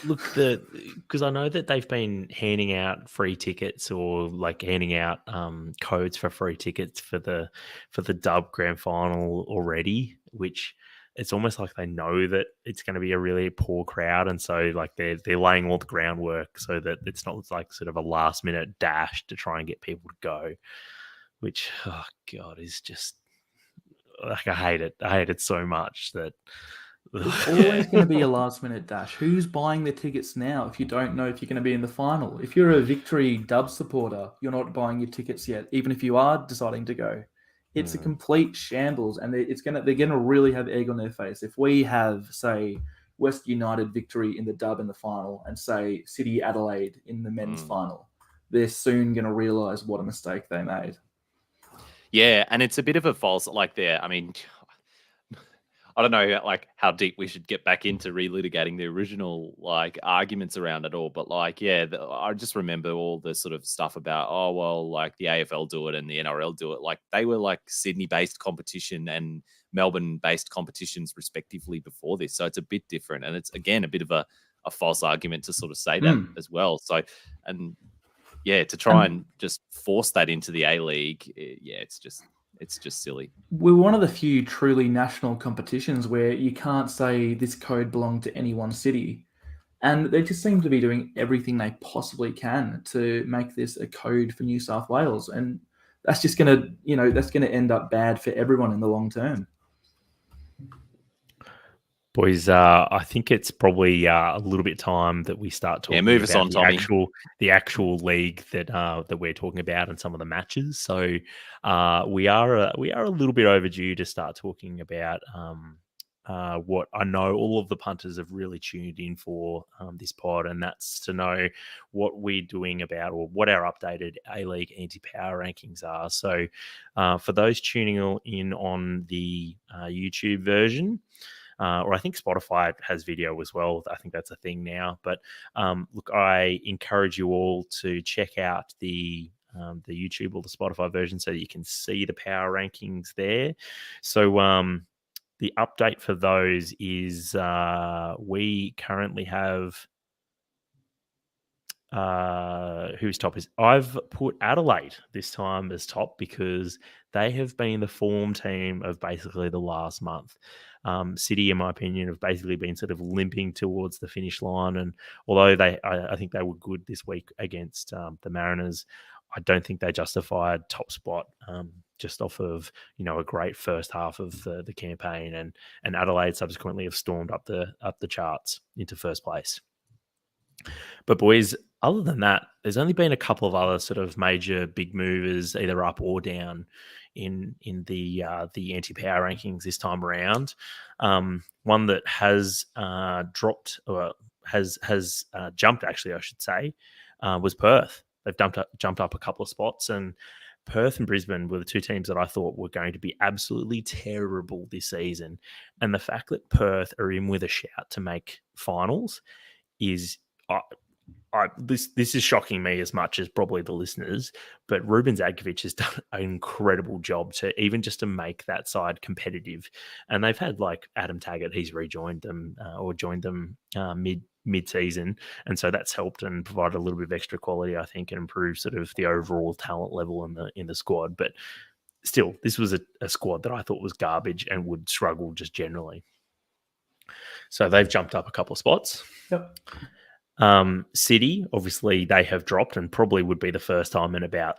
Look, because I know that they've been handing out free tickets or like handing out codes for free tickets for the dub grand final already, which it's almost like they know that it's going to be a really poor crowd, and so like they're laying all the groundwork so that it's not like sort of a last minute dash to try and get people to go, which is just like I hate it so much that. It's always going to be a last-minute dash. Who's buying the tickets now if you don't know if you're going to be in the final? If you're a Victory dub supporter, you're not buying your tickets yet, even if you are deciding to go. It's a complete shambles, and they're going to really have egg on their face. If we have, say, West United Victory in the dub in the final and, say, City Adelaide in the men's final, they're soon going to realise what a mistake they made. Yeah, and it's a bit of a false, I don't know how deep we should get back into relitigating the original arguments around it all, but I just remember all the sort of stuff about the AFL do it and the NRL do it. Like they were Sydney-based competition and Melbourne-based competitions respectively before this, so it's a bit different, and it's again a bit of a false argument to sort of say that as well. So to try and just force that into the A-League, it's just silly. We're one of the few truly national competitions where you can't say this code belonged to any one city. And they just seem to be doing everything they possibly can to make this a code for New South Wales. And that's just going to end up bad for everyone in the long term. Boys, I think it's probably a little bit time that we start talking move us about on, Tommie. the actual league that we're talking about and some of the matches. So we are a little bit overdue to start talking about what I know all of the punters have really tuned in for this pod, and that's to know what we're doing about or what our updated A-League anti-power rankings are. So for those tuning in on the YouTube version, or I think Spotify has video as well. I think that's a thing now. But look, I encourage you all to check out the YouTube or the Spotify version so that you can see the power rankings there. So the update for those is we currently have who's top is I've put Adelaide this time as top because they have been the form team of basically the last month. City, in my opinion, have basically been sort of limping towards the finish line, and although I think they were good this week against the Mariners, I don't think they justified top spot just off of a great first half of the campaign, and Adelaide subsequently have stormed up the charts into first place. But boys, other than that, there's only been a couple of other sort of major big movers, either up or down, in the anti-power rankings this time around. One that has dropped or has jumped, actually, I should say, was Perth. They've jumped up a couple of spots, and Perth and Brisbane were the two teams that I thought were going to be absolutely terrible this season. And the fact that Perth are in with a shout to make finals is, this is shocking me as much as probably the listeners, but Ruben Zadkovic has done an incredible job to even just to make that side competitive. And they've had like Adam Taggart, he's rejoined them or joined them mid-season, and so that's helped and provided a little bit of extra quality, I think, and improved sort of the overall talent level in the squad. But still, this was a squad that I thought was garbage and would struggle just generally. So they've jumped up a couple of spots. Yep. City, obviously, they have dropped and probably would be the first time in about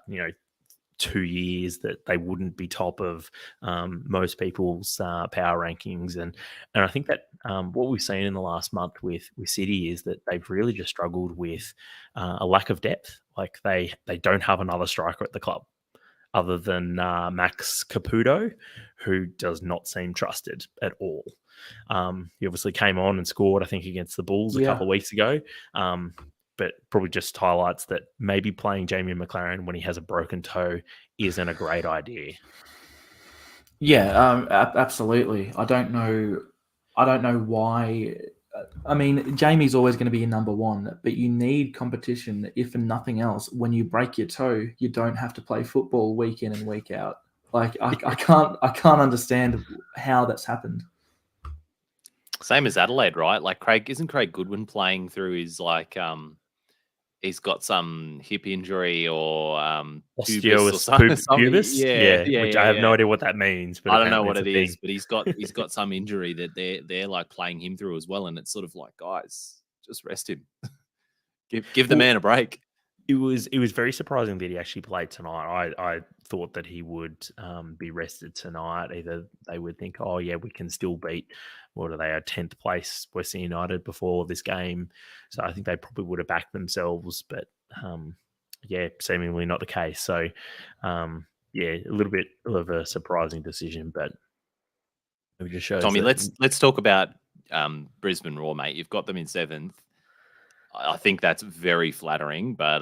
2 years that they wouldn't be top of most people's power rankings, and I think that what we've seen in the last month with City is that they've really just struggled with a lack of depth. Like they don't have another striker at the club other than Max Caputo, who does not seem trusted at all. He obviously came on and scored, I think, against the Bulls a couple of weeks ago. But probably just highlights that maybe playing Jamie McLaren when he has a broken toe isn't a great idea. Yeah, absolutely. I don't know why. I mean, Jamie's always going to be your number one, but you need competition, if for nothing else. When you break your toe, you don't have to play football week in and week out. Like I can't understand how that's happened. Same as Adelaide, right? Like isn't Craig Goodwin playing through his he's got some hip injury or pubis or something. Pubis? Yeah, which I have no idea what that means. But I don't know what it is, but he's got some injury that they're like playing him through as well, and it's sort of like, guys, just rest him. give the man a break. It was very surprising that he actually played tonight. I thought that he would be rested tonight. Either they would think, oh yeah, we can still beat, what are they, a 10th place Western United before this game. So I think they probably would have backed themselves, but seemingly not the case. So a little bit of a surprising decision, but it just shows. Tommie, let's talk about Brisbane Roar, mate. You've got them in 7th. I think that's very flattering, but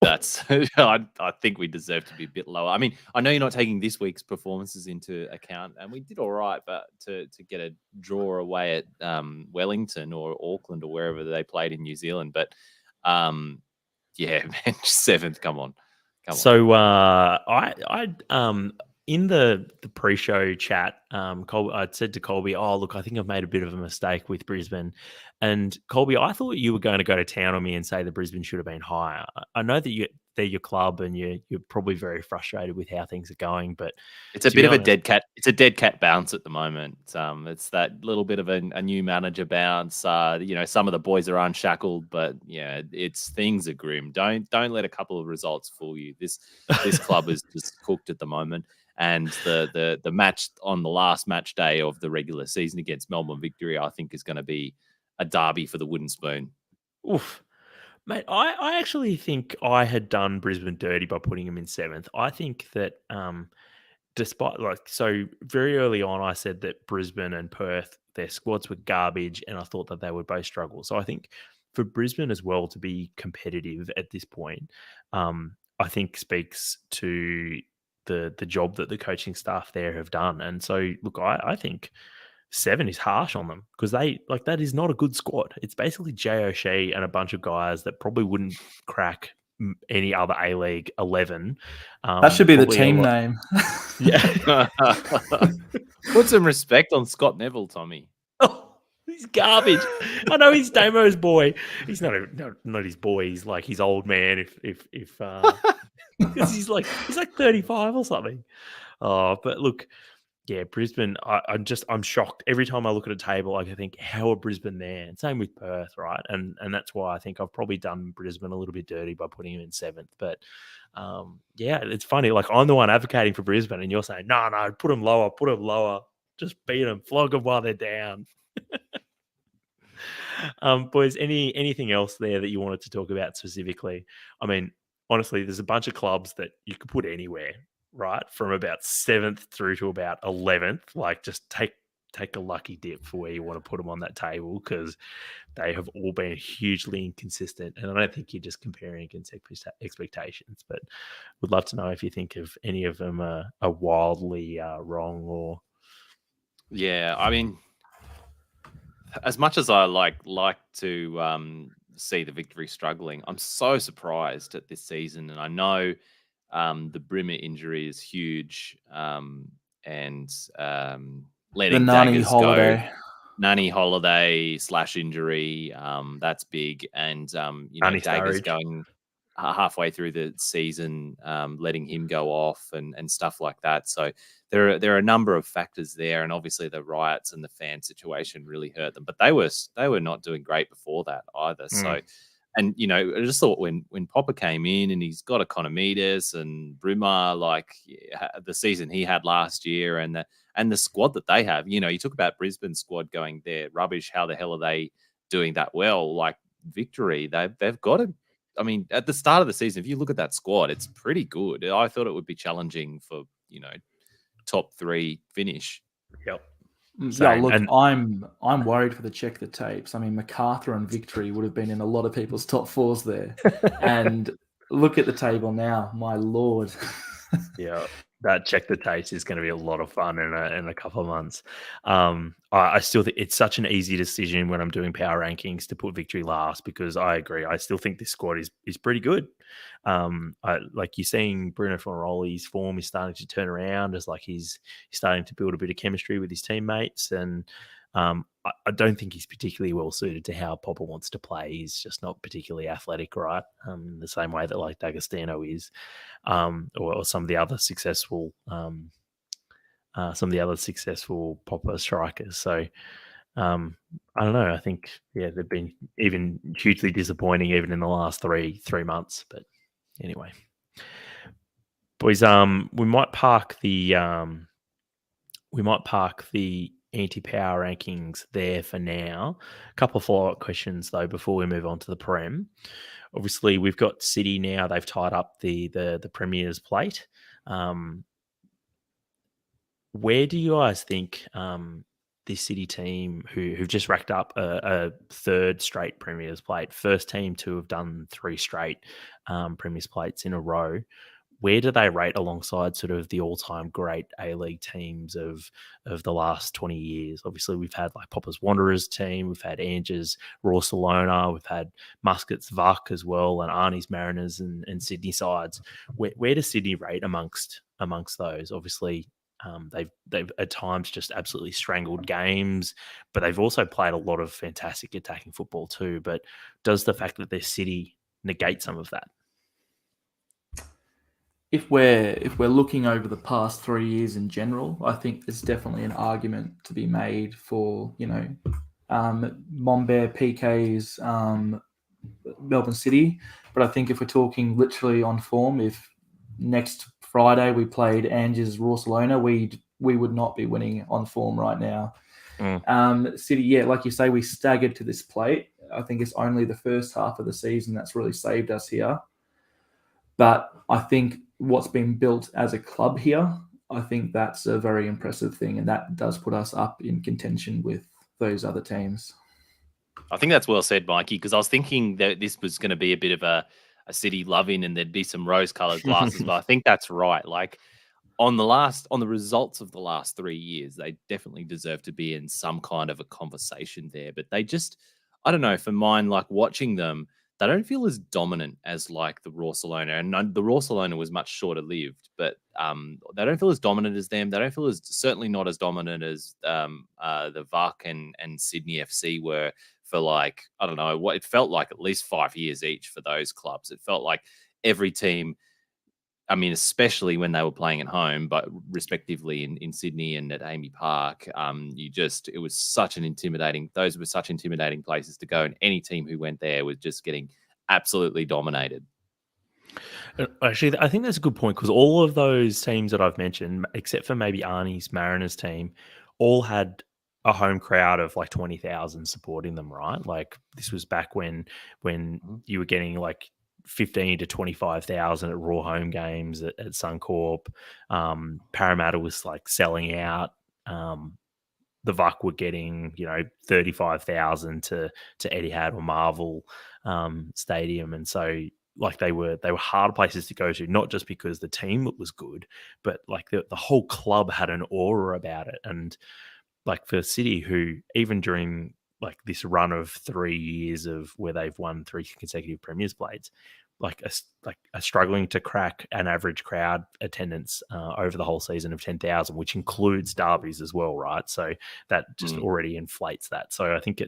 that's I think we deserve to be a bit lower. I mean, I know you're not taking this week's performances into account, and we did all right, but to get a draw away at Wellington or Auckland or wherever they played in New Zealand, but man, 7th, come on. So I in the pre-show chat, I'd said to Colby, "Oh, look, I think I've made a bit of a mistake with Brisbane." And Colby, I thought you were going to go to town on me and say that Brisbane should have been higher. I know that they're your club and you're probably very frustrated with how things are going, but it's a bit of a dead cat. It's a dead cat bounce at the moment. It's that little bit of a new manager bounce. Some of the boys are unshackled, but things are grim. Don't let a couple of results fool you. This club is just cooked at the moment. And the match on the last match day of the regular season against Melbourne Victory, I think, is going to be a derby for the wooden spoon. Oof. Mate, I actually think I had done Brisbane dirty by putting them in 7th. I think that despite very early on, I said that Brisbane and Perth, their squads were garbage, and I thought that they would both struggle. So I think for Brisbane as well to be competitive at this point, I think speaks to the job that the coaching staff there have done. And so, look, I think 7 is harsh on them because that is not a good squad. It's basically Jay O'Shea and a bunch of guys that probably wouldn't crack any other A-League 11. That should be the team name. Yeah. Put some respect on Scott Neville, Tommie. Oh, he's garbage. I know he's Damo's boy. He's not his boy. He's like his old man. If because he's like 35 or something. Oh, but look. Yeah, Brisbane, I'm shocked. Every time I look at a table, I think, how are Brisbane there? And same with Perth, right? And that's why I think I've probably done Brisbane a little bit dirty by putting him in 7th. But, it's funny. Like, I'm the one advocating for Brisbane, and you're saying, no, put them lower. Just beat them. Flog them while they're down. Boys, anything else there that you wanted to talk about specifically? I mean, honestly, there's a bunch of clubs that you could put anywhere, right? From about 7th through to about 11th. Like, just take a lucky dip for where you want to put them on that table because they have all been hugely inconsistent. And I don't think you're just comparing against expectations, but would love to know if you think of any of them are wildly wrong or... Yeah, I mean, as much as I like to see the Victory struggling. I'm so surprised at this season, and I know the Brimmer injury is huge, and letting the Nani Daggers holiday. go. Nani holiday / injury, that's big, and Nani Daggers Sturridge. going halfway through the season, letting him go off and stuff like that. So there are a number of factors there, and obviously the riots and the fan situation really hurt them. But they were not doing great before that either. So, and I just thought when Popper came in and he's got Economides and Brimmer, like the season he had last year, and the squad that they have, you talk about Brisbane's squad going, they're rubbish. How the hell are they doing that well? Like Victory, they've got to. I mean, at the start of the season, if you look at that squad, it's pretty good. I thought it would be challenging for top 3 finish. Yep. Yeah, look, I'm worried for the check the tapes. I mean, MacArthur and Victory would have been in a lot of people's top 4s there. And look at the table now, my lord. Yeah, that check the tapes is going to be a lot of fun in a couple of months. I still think it's such an easy decision when I'm doing power rankings to put Victory last, because I agree. I still think this squad is pretty good. Like you're seeing Bruno Fornaroli's form is starting to turn around, as like he's starting to build a bit of chemistry with his teammates, and I don't think he's particularly well suited to how Popper wants to play. He's just not particularly athletic, right? The same way that like D'Agostino is, or some of the other successful Popper strikers. So I don't know. I think they've been even hugely disappointing even in the last three months. But anyway, boys, we might park the anti-power rankings there for now. A couple of follow-up questions though before we move on to the Prem. Obviously, we've got City now. They've tied up the Premier's plate. Where do you guys think this City team, who've just racked up a 3rd straight Premier's plate, first team to have done 3 straight Premier's plates in a row, where do they rate alongside sort of the all-time great A-League teams of the last 20 years? Obviously, we've had like Popper's Wanderers team, we've had Ange's Barcelona, we've had Muscat's VUC as well, and Arnie's Mariners and Sydney sides. Where does Sydney rate amongst those? Obviously, they've at times just absolutely strangled games, but they've also played a lot of fantastic attacking football too. But does the fact that they're City negate some of that? If we're looking over the past 3 years in general, I think there's definitely an argument to be made for Monbear PK's Melbourne City. But I think if we're talking literally on form, if next Friday we played Ange's Barcelona, we would not be winning on form right now. City, like you say, we staggered to this plate. I think it's only the first half of the season that's really saved us here. But I think what's been built as a club here, I think that's a very impressive thing, and that does put us up in contention with those other teams. I think that's well said, Mikey, because I was thinking that this was going to be a bit of a City loving and there'd be some rose-coloured glasses, but I think that's right. Like on the results of the last 3 years, they definitely deserve to be in some kind of a conversation there. But they just, I don't know, for mine, like watching them, they don't feel as dominant as like the Barcelona, and the Barcelona was much shorter lived, but they don't feel as dominant as them. They don't feel certainly not as dominant as the VUC and Sydney FC were for like, I don't know, what it felt like at least 5 years each for those clubs. It felt like every team, I mean, especially when they were playing at home, but respectively in Sydney and at Amy Park, it was such an intimidating, those were such intimidating places to go. And any team who went there was just getting absolutely dominated. Actually, I think that's a good point, because all of those teams that I've mentioned, except for maybe Arnie's Mariners team, all had a home crowd of like 20,000 supporting them, right? Like this was back when you were getting like 15 to 25,000 at Raw home games at Suncorp. Parramatta was like selling out. The VUC were getting 35,000 to Etihad or Marvel Stadium, and so like they were hard places to go to, not just because the team was good, but like the whole club had an aura about it. And like for City, who even during like this run of 3 years of where they've won 3 consecutive Premiers blades, like are struggling to crack an average crowd attendance over the whole season of 10,000, which includes derbies as well, right? So that just already inflates that. So I think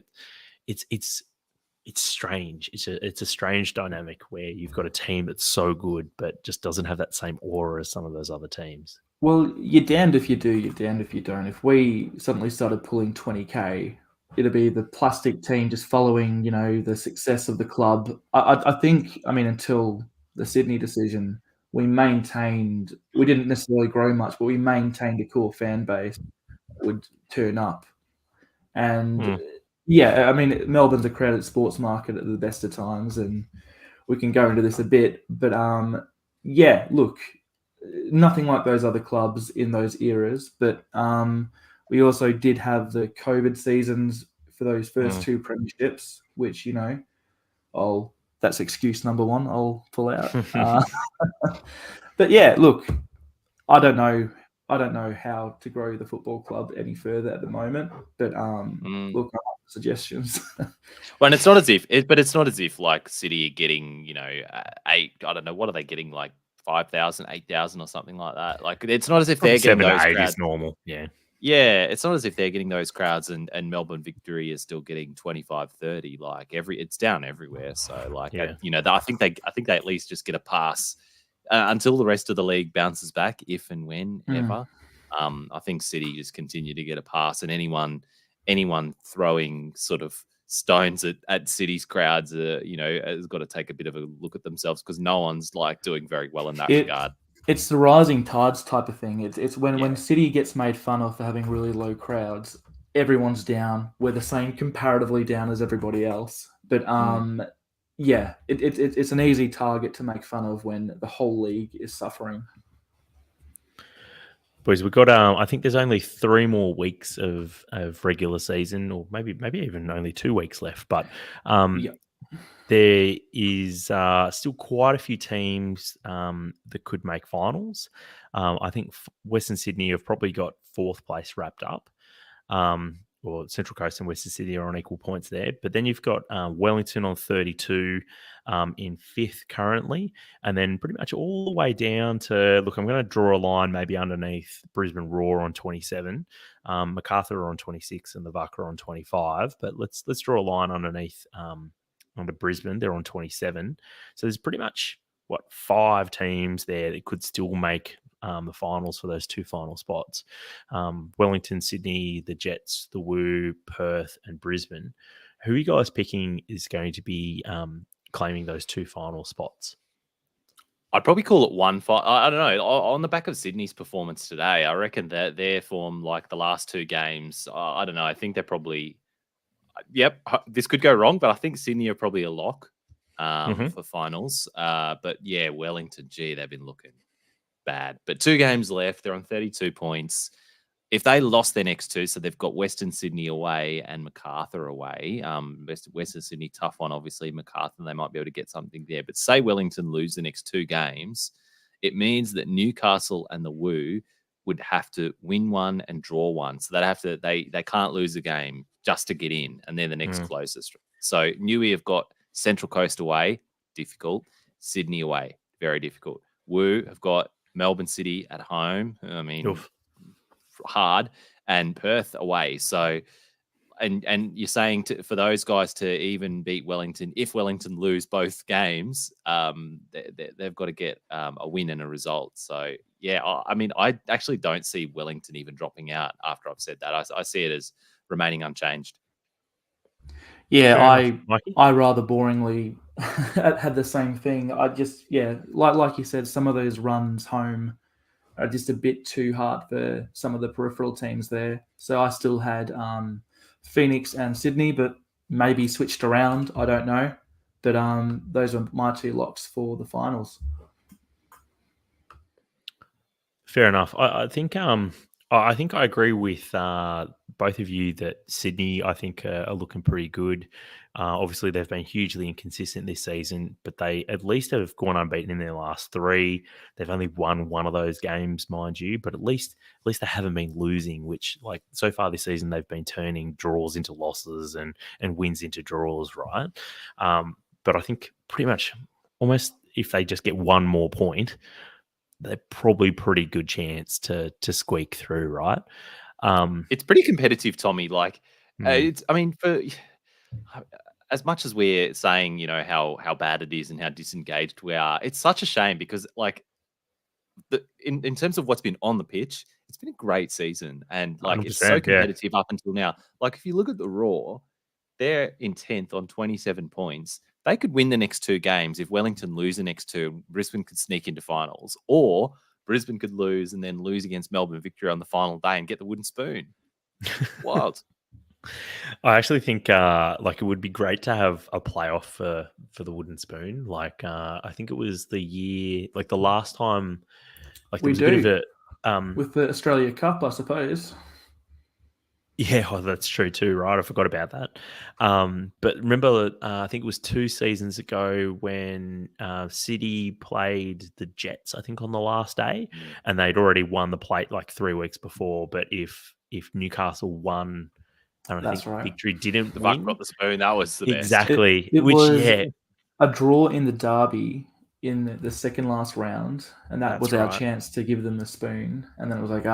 it's strange. It's a strange dynamic where you've got a team that's so good but just doesn't have that same aura as some of those other teams. Well, you're damned if you do, you're damned if you don't. If we suddenly started pulling 20K, it'd be the plastic team just following, the success of the club. I think, until the Sydney decision, we didn't necessarily grow much, but we maintained a core fan base that would turn up. And Melbourne's a crowded sports market at the best of times, and we can go into this a bit, but look, nothing like those other clubs in those eras, but we also did have the COVID seasons for those first 2 premierships, which, that's excuse number 1 I'll pull out. But yeah, look, I don't know how to grow the football club any further at the moment, but look, I have suggestions. Well, and it's not as if like City are getting, 8, I don't know, what are they getting, like 5,000, 8,000 or something like that. Like, it's not as if they're getting those 7 to 8 crowds. is normal. Yeah. Yeah, it's not as if they're getting those crowds and Melbourne Victory is still getting 25, 30. Like it's down everywhere. So like, I think they at least just get a pass until the rest of the league bounces back, if and when ever. I think City just continue to get a pass, and anyone throwing sort of stones at City's crowds, has got to take a bit of a look at themselves, because no one's like doing very well in that regard. It's the rising tides type of thing. It's when City gets made fun of for having really low crowds, everyone's down. We're the same comparatively down as everybody else. But it's an easy target to make fun of when the whole league is suffering. Boys, we've got I think there's only 3 more weeks of regular season, or maybe even only 2 weeks left. But there is still quite a few teams that could make finals. I think Western Sydney have probably got 4th place wrapped up. Or Central Coast and Western Sydney are on equal points there. But then you've got Wellington on 32 in 5th currently. And then pretty much all the way down to, look, I'm going to draw a line maybe underneath Brisbane Roar on 27, MacArthur are on 26, and the Vuck are on 25. But let's draw a line underneath under Brisbane. They're on 27. So there's pretty much, 5 teams there that could still make the finals for those 2 final spots. Wellington, Sydney, the Jets, the Woo, Perth, and Brisbane. Who are you guys picking is going to be claiming those 2 final spots? I'd probably call it 1-5. I don't know. On the back of Sydney's performance today, I reckon that their form, like the last 2 games, I don't know. I think they're probably, this could go wrong, but I think Sydney are probably a lock for finals. But yeah, Wellington, they've been looking bad. But 2 games left. They're on 32 points. If they lost their next 2, so they've got Western Sydney away and MacArthur away. Western Sydney, tough one, obviously. MacArthur, they might be able to get something there. But say Wellington lose the next 2 games, it means that Newcastle and the Woo would have to win 1 and draw 1. So they can't lose a game just to get in, and they're the next closest. So Newey have got Central Coast away, difficult. Sydney away, very difficult. Woo have got Melbourne City at home. I mean, hard, and Perth away. So, and you're saying for those guys to even beat Wellington, if Wellington lose both games, they've got to get a win and a result. So, yeah, I actually don't see Wellington even dropping out after I've said that. I see it as remaining unchanged. Yeah, I rather boringly had the same thing. I just, like you said, some of those runs home are just a bit too hard for some of the peripheral teams there. So I still had Phoenix and Sydney, but maybe switched around. I don't know. But those are my 2 locks for the finals. Fair enough. I think I I think I agree with both of you that Sydney, I think, are looking pretty good. Obviously, they've been hugely inconsistent this season, but they at least have gone unbeaten in their last three. They've only won one of those games, mind you, but at least they haven't been losing. Which, like, so far this season, they've been turning draws into losses and wins into draws, right? But I think pretty much almost if they just get one more point, they're probably pretty good chance to squeak through, right? It's pretty competitive, Tommie. Like, Mm. it's. I mean, for as much as we're saying, how bad it is and how disengaged we are, it's such a shame because, like, in terms of what's been on the pitch, it's been a great season, and like it's so 100%, yeah. competitive up until now. Like, if you look at the Raw, they're in 10th on 27 points. They could win the next two games. If Wellington lose the next two, Brisbane could sneak into finals, or Brisbane could lose and then lose against Melbourne Victory on the final day and get the wooden spoon. Wild. I actually think like it would be great to have a playoff for the wooden spoon. Like I think it was the year, like the last time, like there We was a bit of do. a With the Australia Cup, I suppose. yeah, that's true too, right? I forgot about that. But remember, I think it was 2 seasons ago when City played the Jets, I think, on the last day, and they'd already won the plate like 3 weeks before. But if Newcastle won, and I That's think right. Victory didn't The Buck win, got the spoon. That was the best. exactly. It Which was yeah, a draw in the derby in the second last round, and that That's was our right. chance to give them the spoon. And then it was like,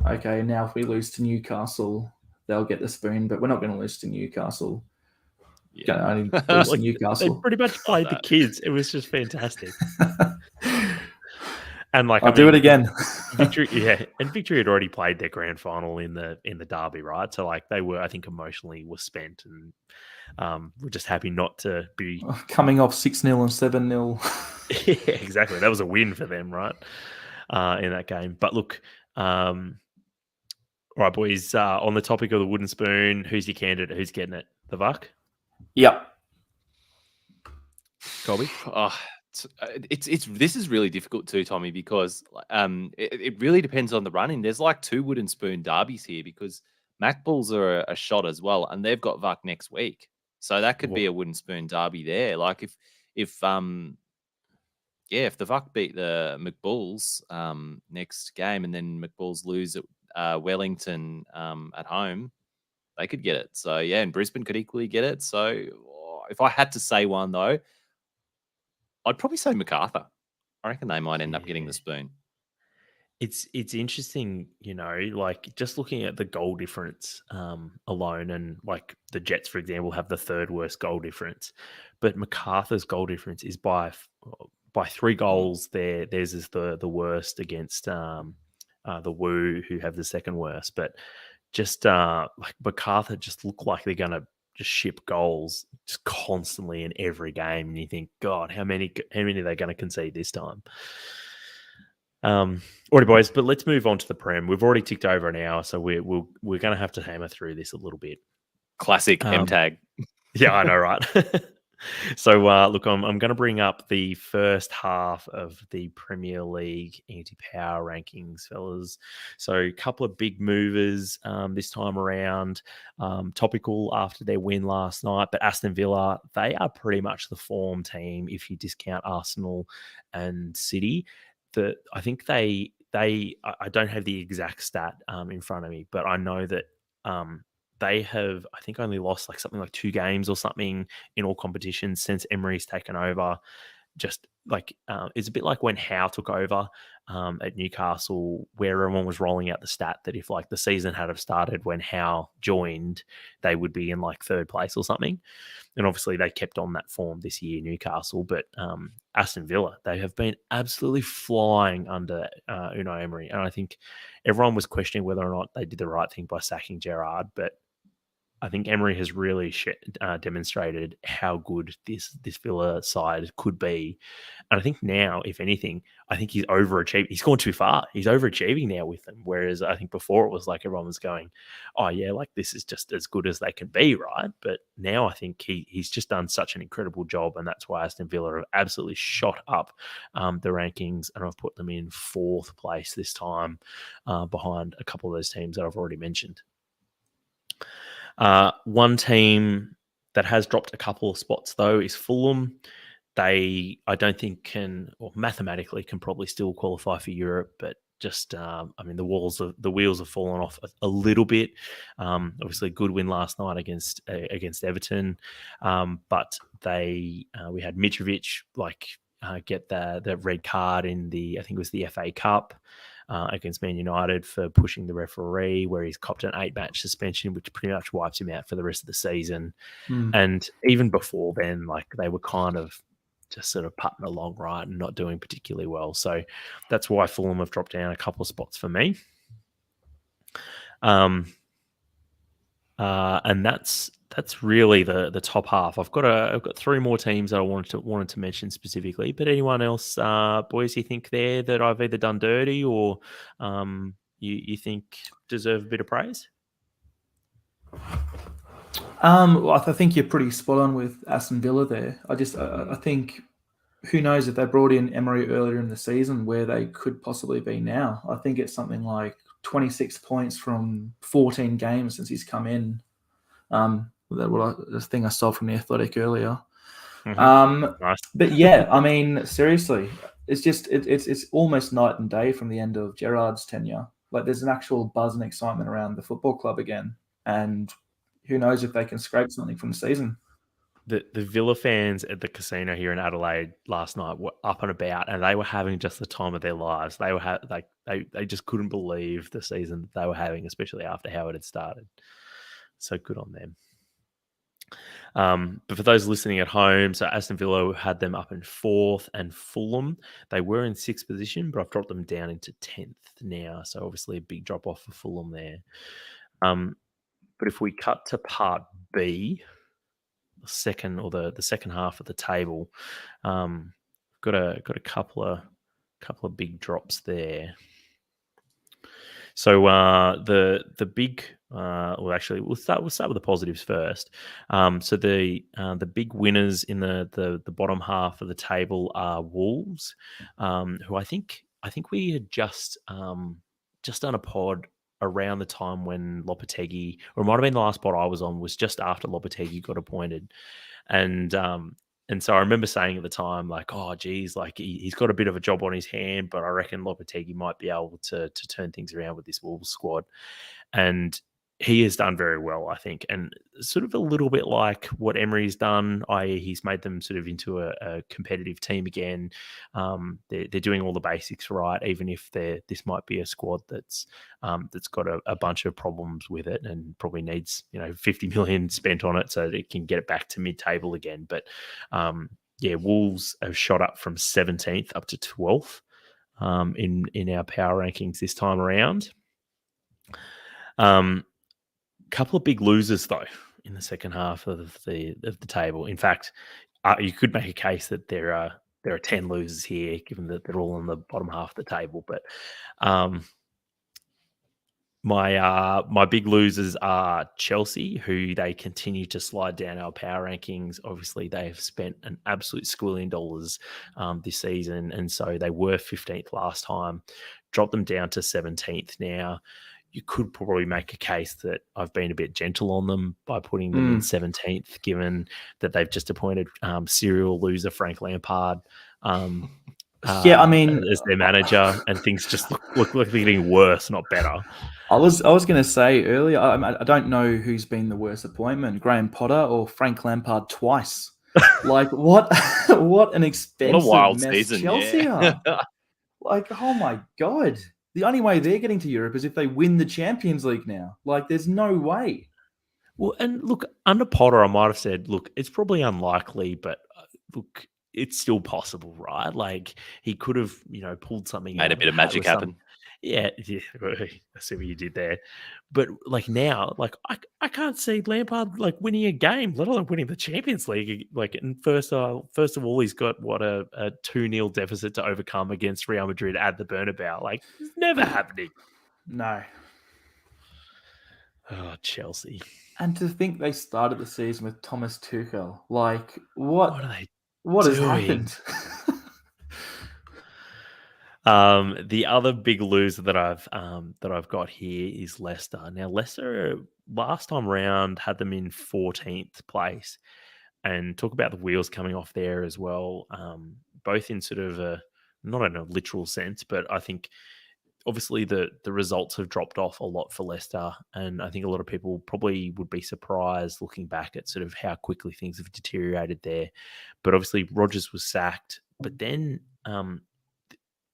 okay, now if we lose to Newcastle, they'll get the spoon, but we're not going to lose to Newcastle. Yeah. Gonna only lose to Like, they Newcastle. pretty much played the that. kids. It was just fantastic. And like, I'll do it again. Victory, yeah, and Victory had already played their grand final in the derby, right? So like, they were, I think, emotionally were spent, and we're just happy not to be Coming off 6-0 and 7-0. yeah, exactly. That was a win for them, right? In that game. But look, all right, boys. On the topic of the wooden spoon, who's your candidate? Who's getting it? The Vuck? Yep. Colby? It's this is really difficult too, Tommie, because it really depends on the running. There's like 2 wooden spoon derbies here because Mac Bulls are a shot as well, and they've got Vuck next week, so that could be a wooden spoon derby there. Like if the Vuck beat the McBulls next game, and then McBulls lose at Wellington at home, they could get it. So yeah, and Brisbane could equally get it. So if I had to say one though, I'd probably say MacArthur. I reckon they might end up getting the spoon. It's interesting, like just looking at the goal difference alone, and like the Jets, for example, have the 3rd worst goal difference, but MacArthur's goal difference is by 3 goals. Theirs is the worst against the Woo, who have the 2nd worst. But just like MacArthur just look like they're gonna just ship goals just constantly in every game, and you think, God, how many are they going to concede this time? Alrighty, boys, but let's move on to the Prem. We've already ticked over an hour, so we're going to have to hammer through this a little bit. Classic M-tag. Yeah, I know, right? So, look, I'm going to bring up the first half of the Premier League anti-power rankings, fellas. So, a couple of big movers this time around, topical after their win last night. But Aston Villa, they are pretty much the form team if you discount Arsenal and City. I think I don't have the exact stat in front of me, but I know that they have, I think, only lost like something like 2 games or something in all competitions since Emery's taken over. Just like it's a bit like when Howe took over at Newcastle, where everyone was rolling out the stat that if like the season had have started when Howe joined, they would be in like 3rd place or something. And obviously they kept on that form this year, Newcastle. But Aston Villa, they have been absolutely flying under Unai Emery. And I think everyone was questioning whether or not they did the right thing by sacking Gerrard. But I think Emery has really demonstrated how good this Villa side could be. And I think now, if anything, I think he's overachieved. He's gone too far. He's overachieving now with them. Whereas I think before it was like everyone was going, oh, yeah, like this is just as good as they can be, right? But now I think he's just done such an incredible job. And that's why Aston Villa have absolutely shot up the rankings. And I've put them in 4th place this time behind a couple of those teams that I've already mentioned. One team that has dropped a couple of spots, though, is Fulham. They, I don't think can, or mathematically can probably still qualify for Europe, but just, I mean, the wheels have fallen off a little bit. Obviously, a good win last night against Everton, but we had Mitrovic get the red card in I think it was the FA Cup. Against Man United for pushing the referee, where he's copped an 8-match suspension, which pretty much wipes him out for the rest of the season. And even before then, they were kind of just sort of putting along right and not doing particularly well. So that's why Fulham have dropped down a couple of spots for me. And that's really the top half. I've got 3 more teams that I wanted to mention specifically. But anyone else, boys, you think there that I've either done dirty or you think deserve a bit of praise? Well, I think you're pretty spot on with Aston Villa there. I think who knows if they brought in Emery earlier in the season where they could possibly be now. I think it's something like 26 points from 14 games since he's come in. The thing I saw from the Athletic earlier. Nice. But yeah, I mean, seriously, it's almost night and day from the end of Gerrard's tenure. There's an actual buzz and excitement around the football club again, and who knows if they can scrape something from the season. The Villa fans at the casino here in Adelaide last night were up and about, and they were having just the time of their lives. They were they just couldn't believe the season that they were having, especially after how it had started. So good on them. But for those listening at home, so Aston Villa had them up in 4th, and Fulham, they were in 6th position, but I've dropped them down into 10th now. So obviously a big drop off for Fulham there. But if we cut to part B, the second half of the table, got a couple of big drops there. So the big actually we'll start with the positives first. So the big winners in the bottom half of the table are Wolves, who I think we had just done a pod around the time when Lopetegui, or it might have been the last pod I was on, was just after Lopetegui got appointed, and so I remember saying at the time, oh, geez, he's got a bit of a job on his hand, but I reckon Lopetegui might be able to turn things around with this Wolves squad. And he has done very well, I think, and sort of a little bit like what Emery's done, i.e. he's made them sort of into a competitive team again. They're doing all the basics right, even if this might be a squad that's got a bunch of problems with it and probably needs 50 million spent on it so that it can get it back to mid-table again. But Wolves have shot up from 17th up to 12th in our power rankings this time around. Couple of big losers though in the second half of the table. In fact, you could make a case that there are 10 losers here, given that they're all in the bottom half of the table. But my big losers are Chelsea, who they continue to slide down our power rankings. Obviously, they have spent an absolute squillion dollars this season, and so they were 15th last time. Dropped them down to 17th now. You could probably make a case that I've been a bit gentle on them by putting them in 17th, given that they've just appointed serial loser Frank Lampard as their manager, and things just look like they're getting worse, not better. I was going to say earlier, I don't know who's been the worst appointment, Graham Potter or Frank Lampard twice. What an expensive what a wild mess season, Chelsea are. Oh my God. The only way they're getting to Europe is if they win the Champions League now. There's no way. Well, and look, under Potter, I might have said, look, it's probably unlikely, but look, it's still possible, right? He could have, pulled something, made a bit of magic happen. Yeah, I see what you did there. But like now, like I can't see Lampard like winning a game, let alone winning the Champions League. Like, and first of all, he's got what a 2-0 deficit to overcome against Real Madrid at the Bernabeu. Like, it's never happening. No. Oh, Chelsea. And to think they started the season with Thomas Tuchel. Like, what What are they what has doing? happened? The other big loser that I've got here is Leicester. Now, Leicester last time round had them in 14th place, and talk about the wheels coming off there as well. Both in sort of a not in a literal sense, but I think obviously the results have dropped off a lot for Leicester, and I think a lot of people probably would be surprised looking back at sort of how quickly things have deteriorated there. But obviously Rodgers was sacked, but then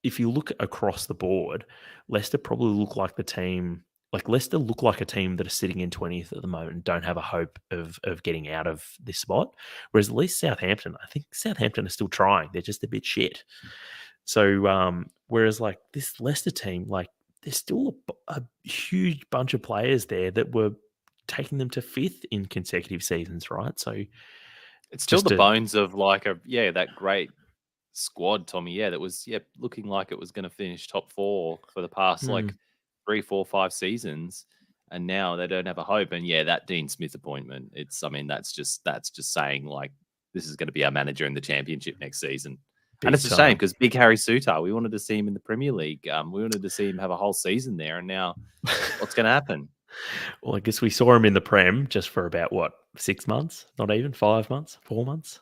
if you look across the board, Leicester probably look like the team. Like Leicester look like a team that are sitting in 20th at the moment and don't have a hope of getting out of this spot. Whereas at least Southampton, I think Southampton are still trying. They're just a bit shit. So whereas like this Leicester team, like there's still a huge bunch of players there that were taking them to 5th in consecutive seasons, right? So it's still the bones of like that great squad, Tommie. Yeah, that was looking like it was going to finish top 4 for the past like 3, 4, 5 seasons, and now they don't have a hope. And that Dean Smith appointment, that's just saying like this is going to be our manager in the Championship next season. And it's a shame because big Harry Souttar, we wanted to see him in the Premier League. We wanted to see him have a whole season there, and now what's going to happen? Well, I guess we saw him in the Prem just for about 6 months, not even 5 months, 4 months.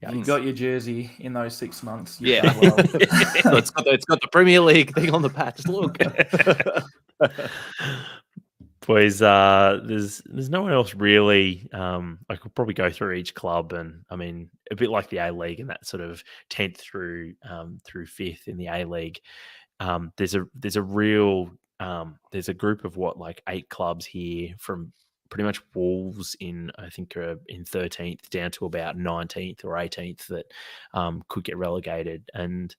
You got your jersey in those 6 months. So it's got the Premier League thing on the patch. Look, boys, there's no one else really. I could probably go through each club, and I mean a bit like the A League and that sort of 10th through 5th in the A League. There's a real there's a group of 8 clubs here from pretty much Wolves in in 13th down to about 19th or 18th that could get relegated, and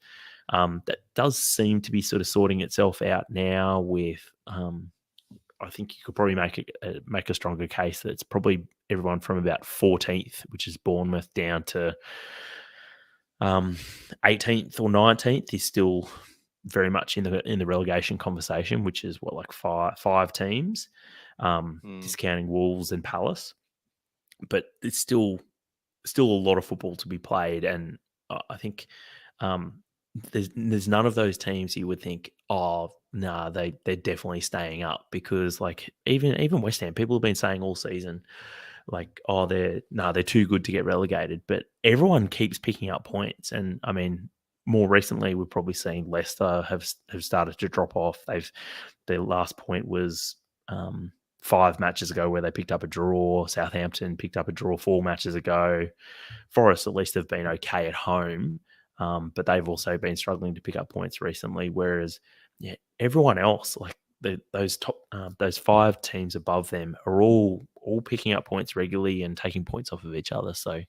that does seem to be sort of sorting itself out now with I think you could probably make a stronger case that it's probably everyone from about 14th, which is Bournemouth, down to 18th or 19th is still very much in the relegation conversation, which is five teams, discounting Wolves and Palace. But it's still a lot of football to be played, and I think there's none of those teams you would think, they're definitely staying up, because even West Ham, people have been saying all season they're too good to get relegated, but everyone keeps picking up points. And I mean, more recently we've probably seen Leicester have started to drop off. Their last point was 5 matches ago where they picked up a draw. Southampton picked up a draw 4 matches ago. Forest at least have been okay at home, but they've also been struggling to pick up points recently, whereas everyone else, those 5 teams above them, are all picking up points regularly and taking points off of each other. So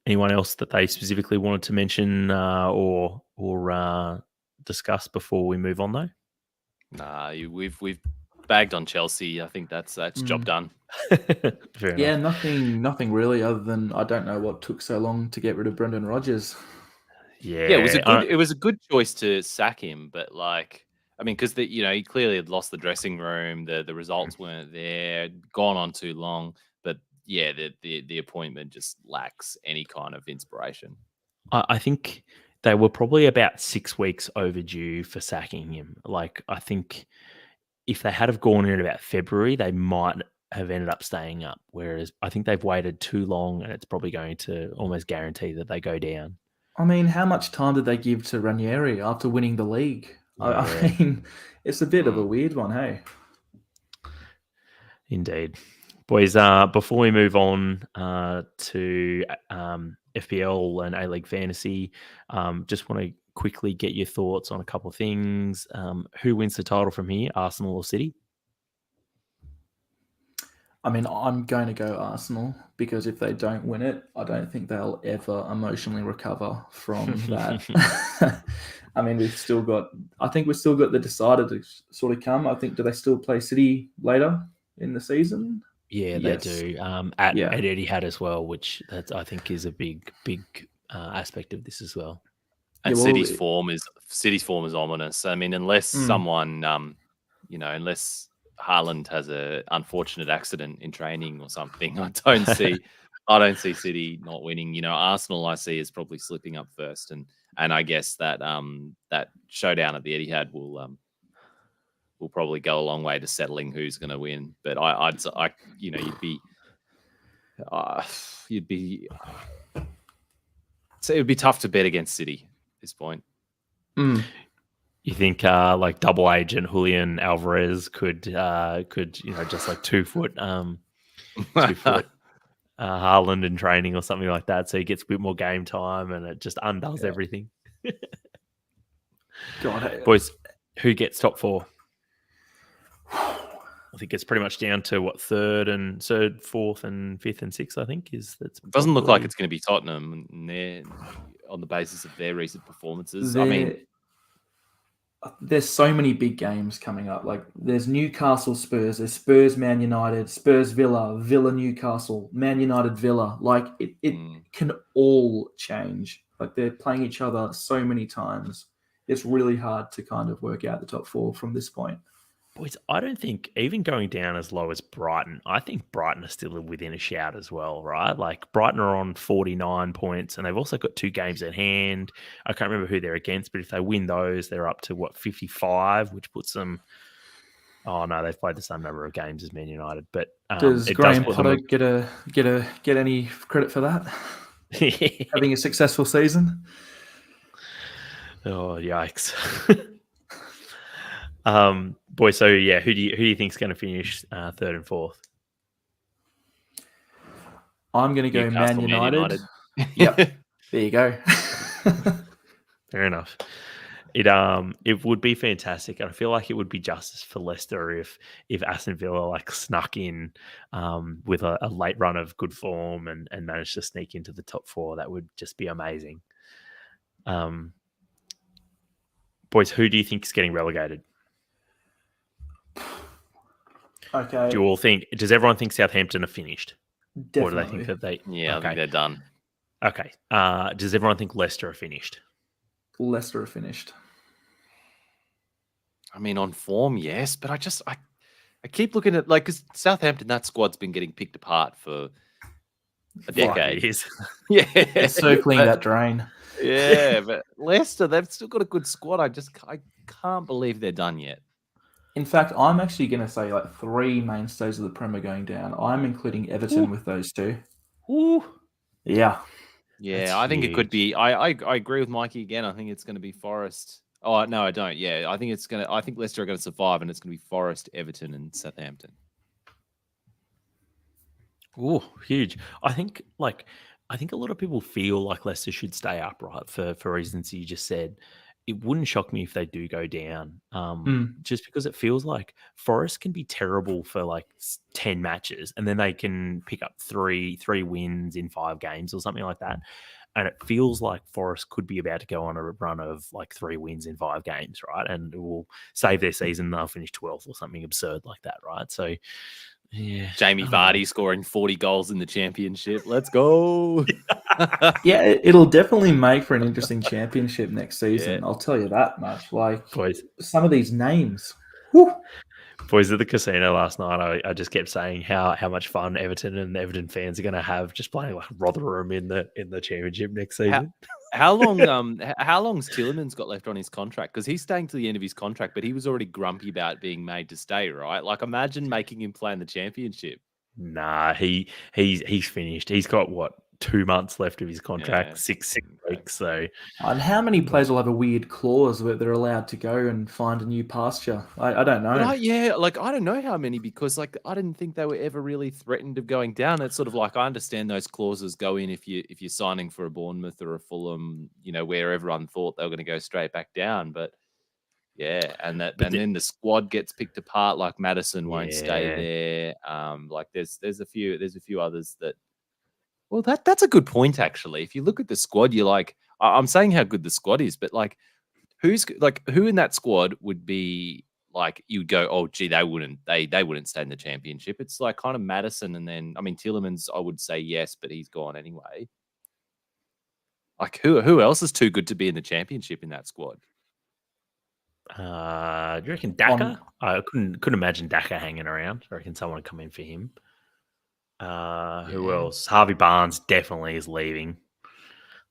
anyone else that they specifically wanted to mention or discuss before we move on, though? Nah, we've bagged on Chelsea. I think that's job done. Fair enough. Nothing really, other than I don't know what took so long to get rid of Brendan Rodgers. Yeah, it was a good choice to sack him, but because he clearly had lost the dressing room. The results weren't there. Gone on too long. But the appointment just lacks any kind of inspiration. I think they were probably about 6 weeks overdue for sacking him. I think if they had have gone in about February, they might have ended up staying up. Whereas I think they've waited too long, and it's probably going to almost guarantee that they go down. I mean, how much time did they give to Ranieri after winning the league? Yeah. I mean, it's a bit of a weird one, hey? Indeed. Boys, before we move on to FPL and A-League Fantasy, just want to quickly get your thoughts on a couple of things. Who wins the title from here, Arsenal or City? I mean, I'm going to go Arsenal because if they don't win it, I don't think they'll ever emotionally recover from that. I mean, I think we've still got the decider to sort of come. I think, do they still play City later in the season? Yeah, Yes. they do. At Etihad as well, which I think is a big aspect of this as well. And City's form is ominous. I mean, unless someone, unless Haaland has an unfortunate accident in training or something, I don't see City not winning. You know, Arsenal I see is probably slipping up first, and I guess that that showdown at the Etihad will probably go a long way to settling who's going to win. But so it would be tough to bet against City at this point. You think like double agent Julian Alvarez could just like 2 foot Haaland in training or something like that, so he gets a bit more game time and it just undoes everything. God, boys, who gets top 4? I think it's pretty much down to what 3rd, 4th, and 5th and 6th. I think doesn't look like it's going to be Tottenham, and they're on the basis of their recent performances. I mean, there's so many big games coming up. Like there's Newcastle Spurs, there's Spurs Man United, Spurs Villa, Villa Newcastle, Man United Villa. Like it can all change. Like they're playing each other so many times. It's really hard to kind of work out the top 4 from this point. Boys, I don't think even going down as low as Brighton, I think Brighton are still within a shout as well, right? Like Brighton are on 49 points and they've also got 2 games at hand. I can't remember who they're against, but if they win those, they're up to 55, which puts them. Oh no, they've played the same number of games as Man United. But does Graham Potter get any credit for that? Having a successful season? Oh yikes! Boy, so yeah, who do you think is going to finish 3rd and 4th? I'm going to go Man United. Yep, there you go. Fair enough. It would be fantastic, and I feel like it would be justice for Leicester if Aston Villa like snuck in with a late run of good form and managed to sneak into the top 4. That would just be amazing. Boys, who do you think is getting relegated? Okay. Does everyone think Southampton are finished? Definitely. Or do they think that they... Yeah, I think they're done. Okay. Does everyone think Leicester are finished? Leicester are finished. I mean, on form, yes, but I keep looking at, like, because Southampton, that squad's been getting picked apart for a decade. Yeah. They're circling that drain. Yeah, but Leicester, they've still got a good squad. I can't believe they're done yet. In fact, I'm actually going to say like 3 mainstays of the Prem are going down. I'm including Everton with those 2. Ooh. Yeah. Yeah, that's I think huge. It could be. I agree with Mikey again. I think it's going to be Forest. Oh no, I don't. Yeah, I think Leicester are going to survive, and it's going to be Forest, Everton, and Southampton. Oh, huge! I think a lot of people feel like Leicester should stay up, right? For reasons you just said. It wouldn't shock me if they do go down, just because it feels like Forest can be terrible for like 10 matches and then they can pick up three wins in 5 games or something like that. And it feels like Forest could be about to go on a run of like 3 wins in 5 games, right? And it will save their season. They'll finish 12th or something absurd like that, right? So, yeah. Jamie Vardy scoring 40 goals in the championship. Let's go. Yeah, it'll definitely make for an interesting championship next season. Yeah. I'll tell you that much. Like, boys, some of these names. Whew. Boys, at the casino last night, I just kept saying how much fun Everton and Everton fans are going to have just playing like Rotherham in the championship next season. How long's Tielemans got left on his contract? Because he's staying to the end of his contract, but he was already grumpy about being made to stay, right? Like, imagine making him play in the championship. Nah, he's finished. He's got 2 months left of his contract, 6 weeks. So, and how many players will have a weird clause where they're allowed to go and find a new pasture? I don't know. But I don't know how many, because like I didn't think they were ever really threatened of going down. It's sort of like I understand those clauses go in if you're signing for a Bournemouth or a Fulham, where everyone thought they were going to go straight back down. But Yeah, and then the squad gets picked apart. Like Madison won't stay there. Like there's a few others that. Well, that's a good point actually. If you look at the squad, you're like, I'm saying how good the squad is, but like, who in that squad would be like you'd go, oh gee, they wouldn't stay in the championship. It's like kind of Madison, and then I mean Tielemans, I would say yes, but he's gone anyway. Like who else is too good to be in the championship in that squad? Do you reckon Daka? I couldn't imagine Daka hanging around. I reckon someone would come in for him. Who else? Harvey Barnes definitely is leaving.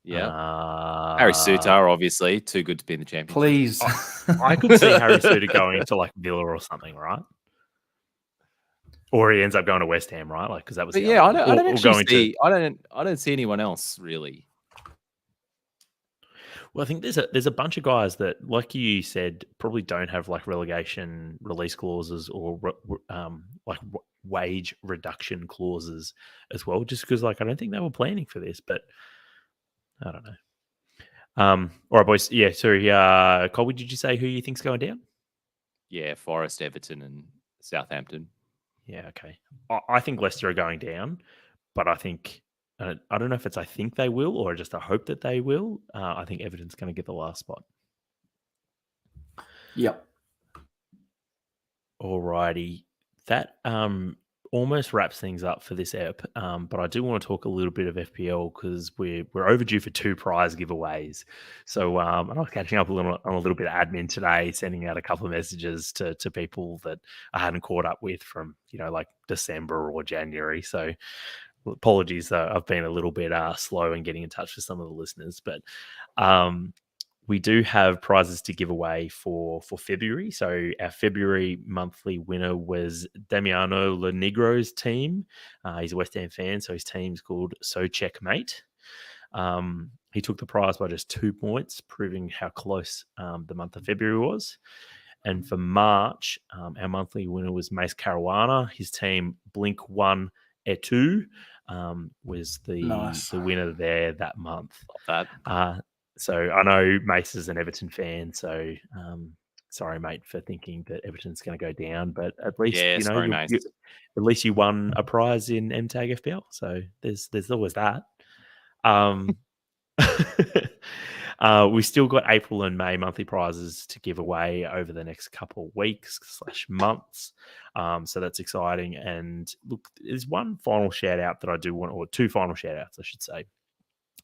Yeah. Harry Suter, obviously, too good to be in the championship. Please. I could see Harry Suter going to like Villa or something, right? Or he ends up going to West Ham, right? Like because that was. But yeah, I don't see anyone else really. Well, I think there's a bunch of guys that, like you said, probably don't have like relegation release clauses or like wage reduction clauses as well. Just because, like, I don't think they were planning for this, but I don't know. All right, boys. Yeah, sorry. Colby, did you say who you think's going down? Yeah, Forest, Everton, and Southampton. Yeah, okay. I think Leicester are going down, but I think. I don't know if it's I think they will or just I hope that they will. I think Everton's going to get the last spot. Yep. Alrighty. That almost wraps things up for this ep. But I do want to talk a little bit of FPL because we're overdue for 2 prize giveaways. So I was catching up on a little bit of admin today, sending out a couple of messages to people that I hadn't caught up with from like December or January. So apologies, I've been a little bit slow in getting in touch with some of the listeners, but we do have prizes to give away for February. So our February monthly winner was Damiano Lenigro's team. He's a West Ham fan, so his team's called So Checkmate. He took the prize by just 2 points, proving how close the month of February was. And for March, our monthly winner was Mace Caruana. His team, Blink 1 Etu, was the winner there that month. Love that. So I know Mace is an Everton fan, so sorry, mate, for thinking that Everton's going to go down. But at least at least you won a prize in MTAG FPL. So there's always that. We still got April and May monthly prizes to give away over the next couple of weeks / months. So that's exciting. And look, there's one final shout out that I do want, or 2 final shout outs, I should say.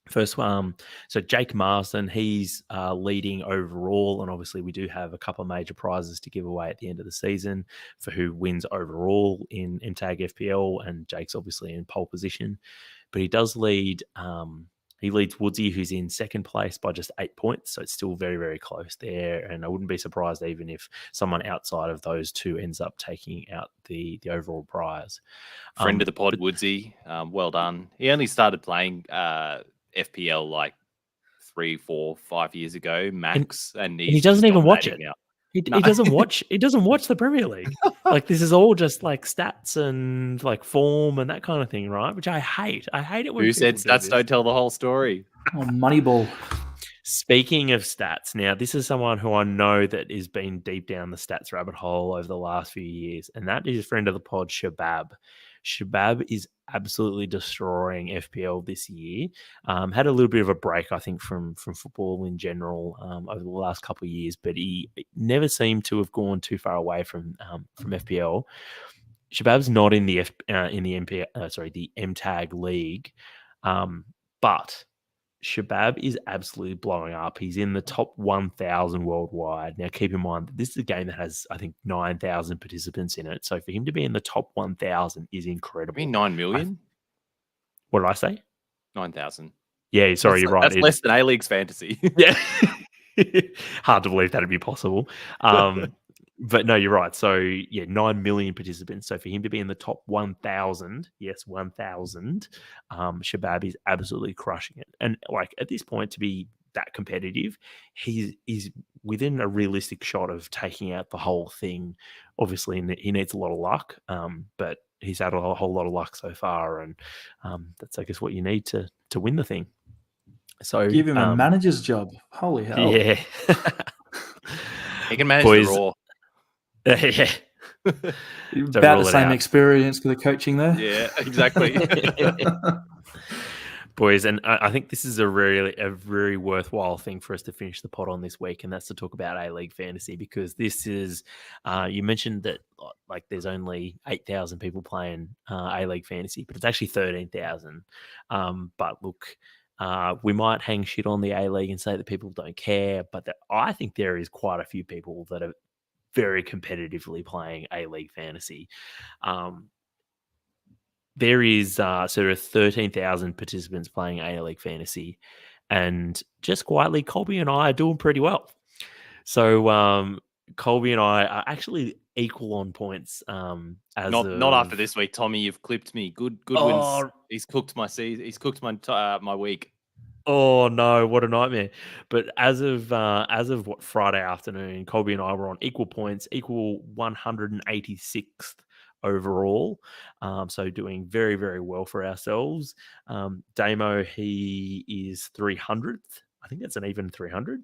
First one, so Jake Marsden, he's leading overall, and obviously we do have a couple of major prizes to give away at the end of the season for who wins overall in MTAG FPL, and Jake's obviously in pole position, but he does lead. He leads Woodsy, who's in second place, by just 8 points, so it's still very, very close there, and I wouldn't be surprised even if someone outside of those 2 ends up taking out the overall prize. Friend of the pod, Woodsy, well done. He only started playing FPL like 3, 4, 5 years ago max, and he doesn't even watch it. He doesn't watch. He doesn't watch the Premier League. Like this is all just like stats and like form and that kind of thing, right? Which I hate. I hate it when who said stats don't tell the whole story. Oh, Moneyball. Speaking of stats, now this is someone who I know that has been deep down the stats rabbit hole over the last few years, and that is a friend of the pod, Shabab. Shabab is absolutely destroying FPL this year. Had a little bit of a break, I think, from football in general over the last couple of years, but he never seemed to have gone too far away from FPL. Shabab's not in the the MTAG league, but Shabab is absolutely blowing up. He's in the top 1,000 worldwide. Now, keep in mind, this is a game that has, I think, 9,000 participants in it. So for him to be in the top 1,000 is incredible. You mean 9 million? What did I say? 9,000. Yeah, sorry, you're right. That's less than A-League's fantasy. Yeah. Hard to believe that'd be possible. But no, you're right. So, 9 million participants. So for him to be in the top 1,000, yes, 1,000, Shabab is absolutely crushing it. And like at this point, to be that competitive, he's within a realistic shot of taking out the whole thing. Obviously, he needs a lot of luck, but he's had a whole lot of luck so far, and that's, I guess, what you need to win the thing. So give him a manager's job. Holy hell! Yeah. He can manage Boys, the raw. Yeah. About the same experience for the coaching there. Yeah, exactly. Boys, and I think this is a very worthwhile thing for us to finish the pod on this week, and that's to talk about A-League fantasy, because this is, you mentioned that like there's only 8,000 people playing A-League fantasy, but it's actually 13,000. But look, we might hang shit on the A-League and say that people don't care, but I think there is quite a few people that are very competitively playing A-League fantasy. There is sort of 13,000 participants playing A-League fantasy, and just quietly, Colby and I are doing pretty well. So Colby and I are actually equal on points. Not after this week, Tommie. You've clipped me. Good wins. He's cooked my season. He's cooked my week. Oh no, what a nightmare! But as of what, Friday afternoon, Colby and I were on equal points, equal 186th overall. So doing very, very well for ourselves. Damo, he is 300th. I think that's an even 300.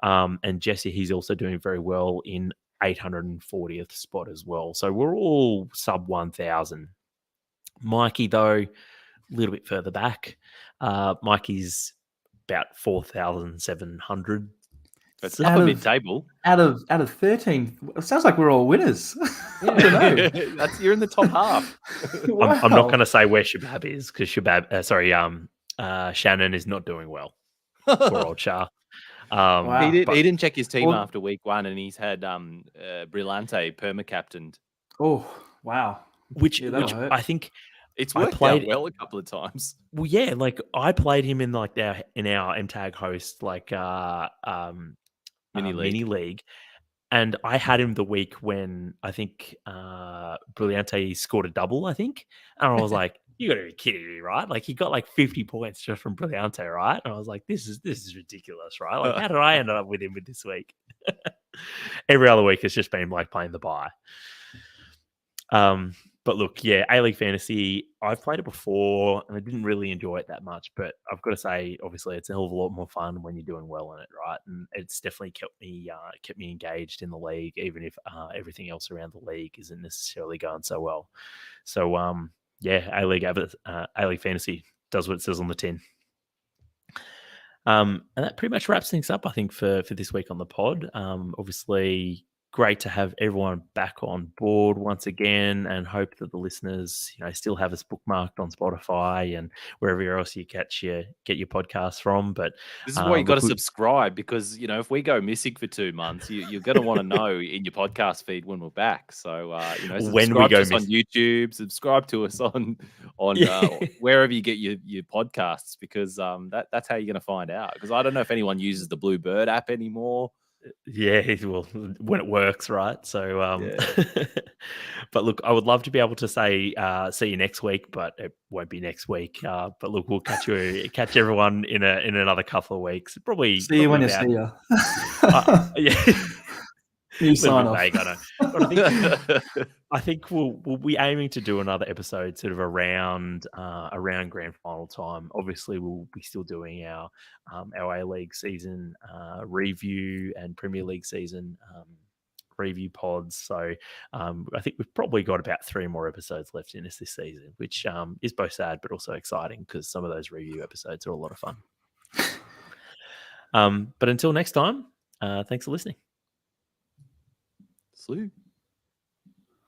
And Jesse, he's also doing very well in 840th spot as well. So we're all sub 1,000. Mikey, though, a little bit further back. Mikey's about 4,700. That's upper mid-table. Out of 13, it sounds like we're all winners. I don't know. You're in the top half. Wow. I'm not going to say where Shabab is, because Shannon is not doing well. Poor old Shah. Wow. He didn't check his team after week 1, and he's had Brillante perma-captained. Oh, wow. Which I think it's worked out well a couple of times. Well, yeah, like I played him in like our MTAG host mini league, and I had him the week when I think Brillante scored a double, I think, and I was like, "You got to be kidding me, right?" Like he got like 50 points just from Brillante, right? And I was like, "This is ridiculous, right? Like how did I end up with him this week?" Every other week it's just been like playing the bye. But look, yeah, A-League Fantasy, I've played it before and I didn't really enjoy it that much, but I've got to say, obviously, it's a hell of a lot more fun when you're doing well in it, right? And it's definitely kept me engaged in the league, even if everything else around the league isn't necessarily going so well. So, yeah, A-League Fantasy does what it says on the tin. And that pretty much wraps things up, I think, for this week on the pod. Obviously, great to have everyone back on board once again, and hope that the listeners, still have us bookmarked on Spotify and wherever else you get your podcasts from. But this is why you got to subscribe, because if we go missing for 2 months, you're going to want to know in your podcast feed when we're back. So subscribe to us on YouTube, subscribe to us on wherever you get your podcasts, because that's how you're going to find out. Because I don't know if anyone uses the Bluebird app anymore. Yeah, well, when it works, right? So, but look, I would love to be able to say see you next week, but it won't be next week. But look, we'll catch everyone in another couple of weeks. Probably see you when you see you. Yeah. You sign off. Vague, I know. But I think we'll be aiming to do another episode sort of around grand final time. Obviously, we'll be still doing our A-League season review and Premier League season review pods. So I think we've probably got about 3 more episodes left in us this season, which is both sad but also exciting, because some of those review episodes are a lot of fun. But until next time, thanks for listening. Salute.